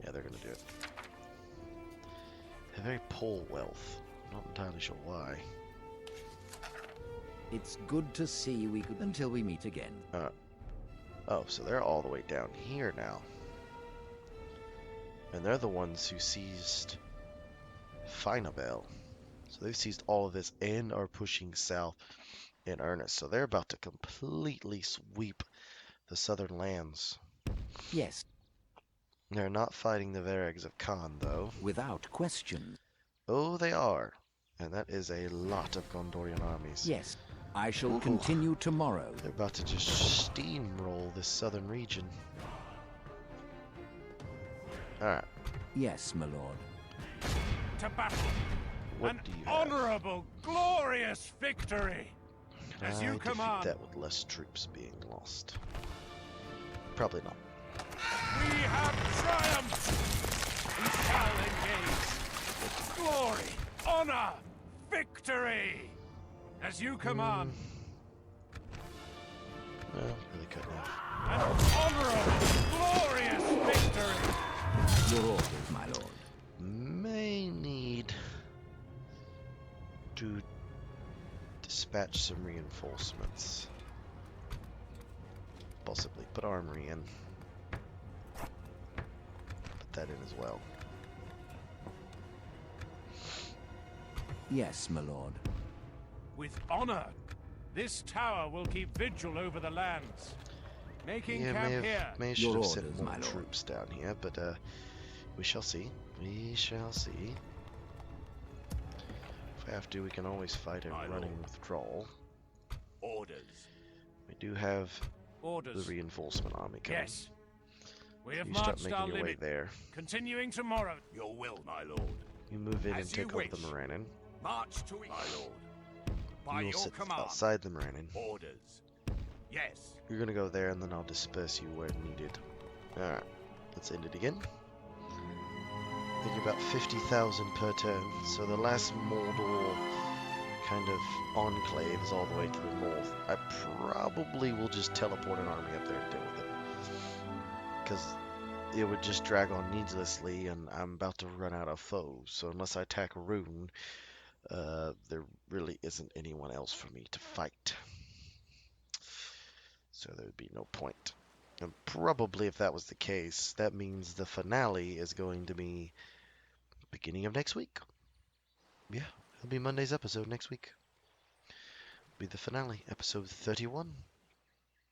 Speaker 1: Yeah, they're gonna do it. They're very poor wealth. I'm not entirely sure why.
Speaker 2: It's good to see we could until we meet again.
Speaker 1: Oh, so they're all the way down here now. And they're the ones who seized Finabel. So they've seized all of this and are pushing south in earnest. So they're about to completely sweep the southern lands.
Speaker 2: Yes,
Speaker 1: They're not fighting the Variegs of Khan, though.
Speaker 2: without question.
Speaker 1: Oh, they are. And that is a lot of Gondorian armies.
Speaker 2: Yes, I shall
Speaker 1: Ooh.
Speaker 2: continue tomorrow.
Speaker 1: They're about to just steamroll this southern region. Alright,
Speaker 2: Yes, my lord.
Speaker 3: To battle.
Speaker 1: what
Speaker 3: An
Speaker 1: do you have?
Speaker 3: honorable, glorious victory. As
Speaker 1: I
Speaker 3: you
Speaker 1: defeat
Speaker 3: command.
Speaker 1: that with less troops being lost. Probably not.
Speaker 3: We have triumphed! We shall engage. Glory, honor, victory! As you command.
Speaker 1: Well, really couldn't have.
Speaker 3: An honorable, glorious victory!
Speaker 2: Your orders, my lord.
Speaker 1: May need to dispatch some reinforcements. Possibly put armory in. Put that in as well.
Speaker 2: Yes, my lord.
Speaker 3: With honor, this tower will keep vigil over the lands. Making
Speaker 1: Yeah,
Speaker 3: camp here.
Speaker 1: may should
Speaker 2: Your
Speaker 1: have
Speaker 2: orders,
Speaker 1: sent
Speaker 2: my
Speaker 1: more
Speaker 2: lord.
Speaker 1: troops down here, but we shall see. We shall see. If we have to, we can always fight a
Speaker 3: My
Speaker 1: running
Speaker 3: lord.
Speaker 1: withdrawal.
Speaker 3: Orders.
Speaker 1: We do have the
Speaker 3: Orders.
Speaker 1: reinforcement army coming.
Speaker 3: Yes. We
Speaker 1: So
Speaker 3: have
Speaker 1: you start
Speaker 3: marched
Speaker 1: making
Speaker 3: our
Speaker 1: your way
Speaker 3: limit.
Speaker 1: there.
Speaker 3: Continuing tomorrow. Your will, my lord.
Speaker 1: You move in
Speaker 3: As
Speaker 1: and
Speaker 3: you
Speaker 1: take over the
Speaker 3: wish.
Speaker 1: Morannon.
Speaker 3: March to it, my lord. By
Speaker 1: You will
Speaker 3: your
Speaker 1: sit
Speaker 3: command.
Speaker 1: outside the Morannon.
Speaker 3: Orders. Yes.
Speaker 1: You're gonna go there, and then I'll disperse you where needed. Alright, let's end it again. Thinking about 50,000 per turn. So the last Mordor kind of enclave is all the way to the north. I probably will just teleport an army up there and deal with it. Because it would just drag on needlessly, and I'm about to run out of foes. So unless I attack Rune, there really isn't anyone else for me to fight. So there would be no point. And probably if that was the case, that means the finale is going to be beginning of next week. Yeah, it'll be Monday's episode next week. It'll be the finale, episode 31.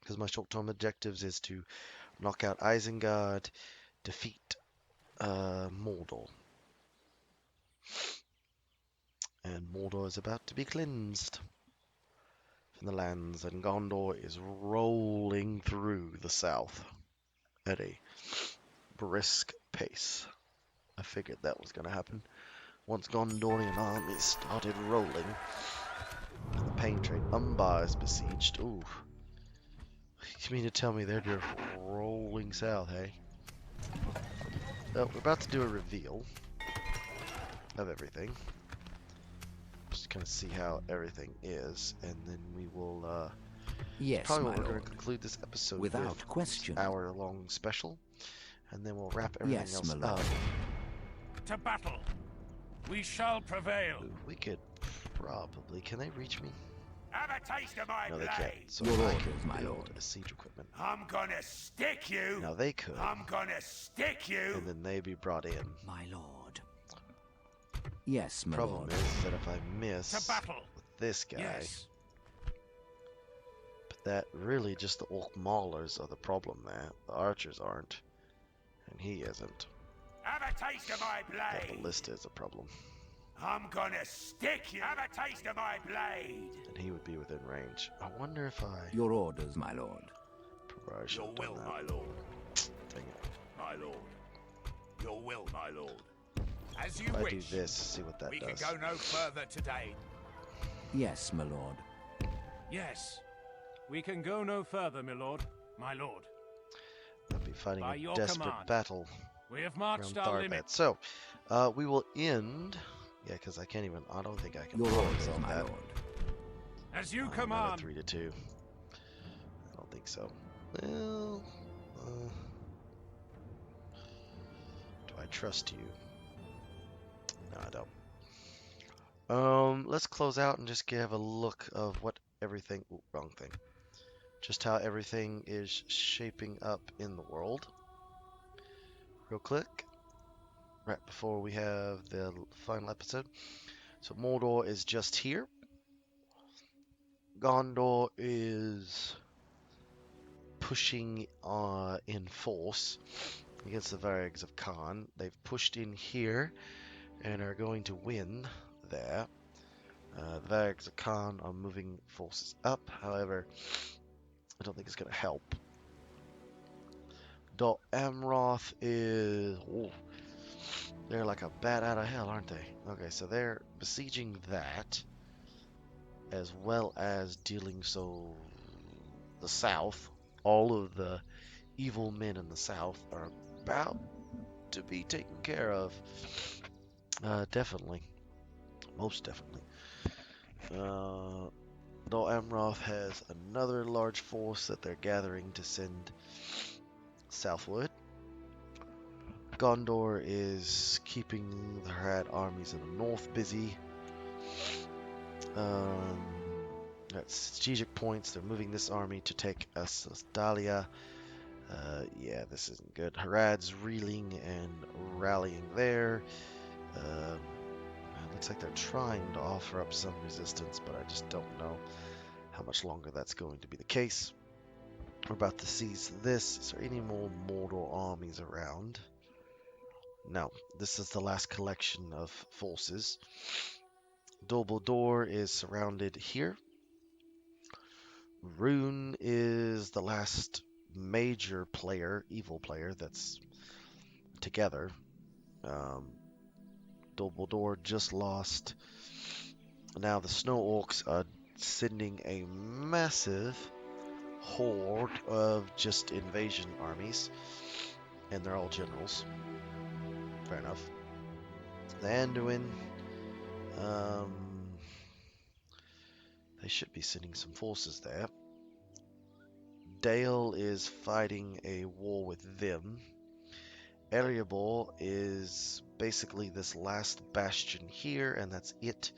Speaker 1: Because my short-term objectives is to knock out Isengard, defeat Mordor. And Mordor is about to be cleansed from the lands, and Gondor is rolling through the south at a brisk pace. I figured that was going to happen. Once Gondorian armies started rolling, the Pain Trade Umbar is besieged. Ooh. You mean to tell me they're just rolling south, hey? Well, we're about to do a reveal of everything. Just kind of see how everything is, and then we will,
Speaker 2: Yes,
Speaker 1: probably
Speaker 2: my
Speaker 1: what we're going
Speaker 2: lord.
Speaker 1: to conclude this episode
Speaker 2: Without
Speaker 1: with
Speaker 2: question.
Speaker 1: hour-long special, and then we'll wrap everything
Speaker 2: Yes,
Speaker 1: else
Speaker 2: my lord.
Speaker 1: up.
Speaker 3: To battle. We shall prevail.
Speaker 1: Ooh, we could probably... Can they reach me?
Speaker 3: Have a taste of my
Speaker 1: No, they can't. So
Speaker 2: Your
Speaker 1: I
Speaker 2: orders,
Speaker 1: can
Speaker 2: my
Speaker 1: build
Speaker 2: lord.
Speaker 1: a siege equipment.
Speaker 3: I'm gonna stick you.
Speaker 1: Now they could,
Speaker 3: I'm gonna stick you.
Speaker 1: and then they be brought in.
Speaker 2: My lord. Yes, my
Speaker 1: Problem
Speaker 2: lord.
Speaker 1: is that if I miss
Speaker 3: To battle.
Speaker 1: with this guy,
Speaker 3: Yes.
Speaker 1: but that really just the orc maulers are the problem there. The archers aren't, and he isn't.
Speaker 3: Have a taste of my
Speaker 1: That
Speaker 3: blade.
Speaker 1: ballista is a problem,
Speaker 3: I'm gonna stick you. Have a taste of my blade.
Speaker 1: and he would be within range. I wonder if I
Speaker 2: Your orders, my lord.
Speaker 1: probably should have done that.
Speaker 3: lord.
Speaker 1: Dang it.
Speaker 3: My lord. Your will, my lord. As you
Speaker 1: If I
Speaker 3: wish.
Speaker 1: do this, see what that
Speaker 3: We
Speaker 1: does.
Speaker 3: can go no further today.
Speaker 2: Yes, my lord.
Speaker 3: Yes. We can go no further, my lord. My lord.
Speaker 1: I'll be fighting
Speaker 3: By
Speaker 1: a
Speaker 3: your
Speaker 1: desperate
Speaker 3: command.
Speaker 1: battle
Speaker 3: We have
Speaker 1: around
Speaker 3: marched our limit.
Speaker 1: Tharbad. So, we will end. Yeah, because I can't even. I don't think I can
Speaker 2: Your
Speaker 1: probably
Speaker 2: orders,
Speaker 1: resolve
Speaker 2: my
Speaker 1: that.
Speaker 2: lord.
Speaker 3: As you
Speaker 1: Another
Speaker 3: command.
Speaker 1: 3-2. I don't think so. Well, do I trust you? No, I don't. Let's close out and just give a look of what everything. Ooh, wrong thing. Just how everything is shaping up in the world. Real quick, right before we have the final episode. So Mordor is just here. Gondor is pushing in force against the Vargs of Khan. They've pushed in here and are going to win there. The Vargs of Khan are moving forces up. However, I don't think it's going to help. Dol Amroth is... Oh, they're like a bat out of hell, aren't they? Okay, so they're besieging that, as well as dealing the south. All of the evil men in the south are about to be taken care of. Definitely. Most definitely. Uh, Dol Amroth has another large force that they're gathering to send southward. Gondor is keeping the Harad armies in the north busy. Um, at strategic points, they're moving this army to take Dahlia. Yeah, this isn't good. Harad's reeling and rallying there. It looks like they're trying to offer up some resistance, but I just don't know how much longer that's going to be the case. We're about to seize this. Is there any more Mordor armies around? No, this is the last collection of forces. Dol is surrounded here. Rune is the last major player, evil player, that's together. Um, just lost. Now the Snow Orcs are sending a massive horde of just invasion armies, and they're all generals. Fair enough. The Anduin, um, they should be sending some forces there. Dale is fighting a war with them. Erebor is basically this last bastion here, and that's it.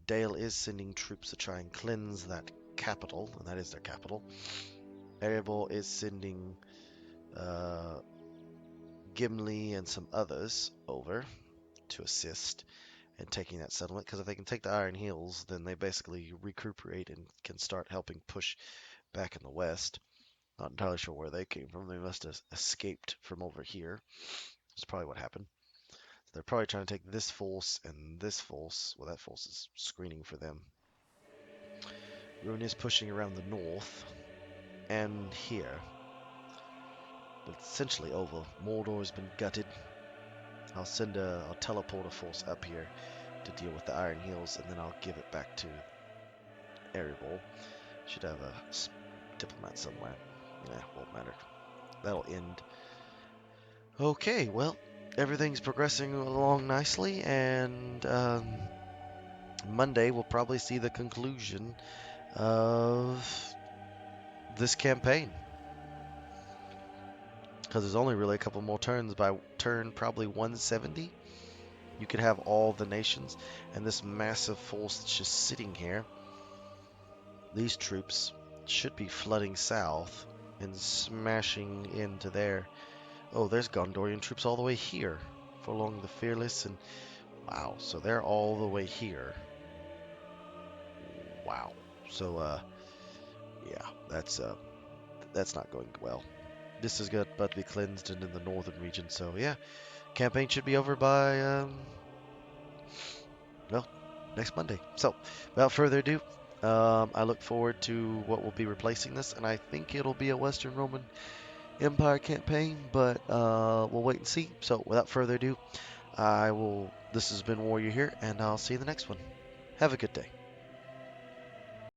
Speaker 1: Dale is sending troops to try and cleanse that capital, and that is their capital. Erebor is sending Gimli and some others over to assist in taking that settlement, because if they can take the Iron Hills, then they basically recuperate and can start helping push back in the west. Not entirely sure where they came from. They must have escaped from over here. That's probably what happened. So they're probably trying to take this force and this force. Well, that force is screening for them. Rune is pushing around the north and here. But it's essentially over. Mordor has been gutted. I'll teleport a force up here to deal with the Iron Hills, and then I'll give it back to Erebor. Should have a diplomat somewhere. Nah, won't matter. That'll end. Okay, well, everything's progressing along nicely, and Monday we'll probably see the conclusion of this campaign. Because there's only really a couple more turns. By turn probably 170, you could have all the nations, and this massive force that's just sitting here, these troops should be flooding south and smashing into there. Oh, there's Gondorian troops all the way here. Along the Fearless, and wow, so they're all the way here. Wow. So yeah, that's not going well. This is about to be cleansed and in the northern region, so yeah. Campaign should be over by well, next Monday. So, without further ado, I look forward to what will be replacing this, and I think it'll be a Western Roman Empire campaign, but we'll wait and see. So, without further ado, this has been Warrior here, and I'll see you in the next one. Have a good day.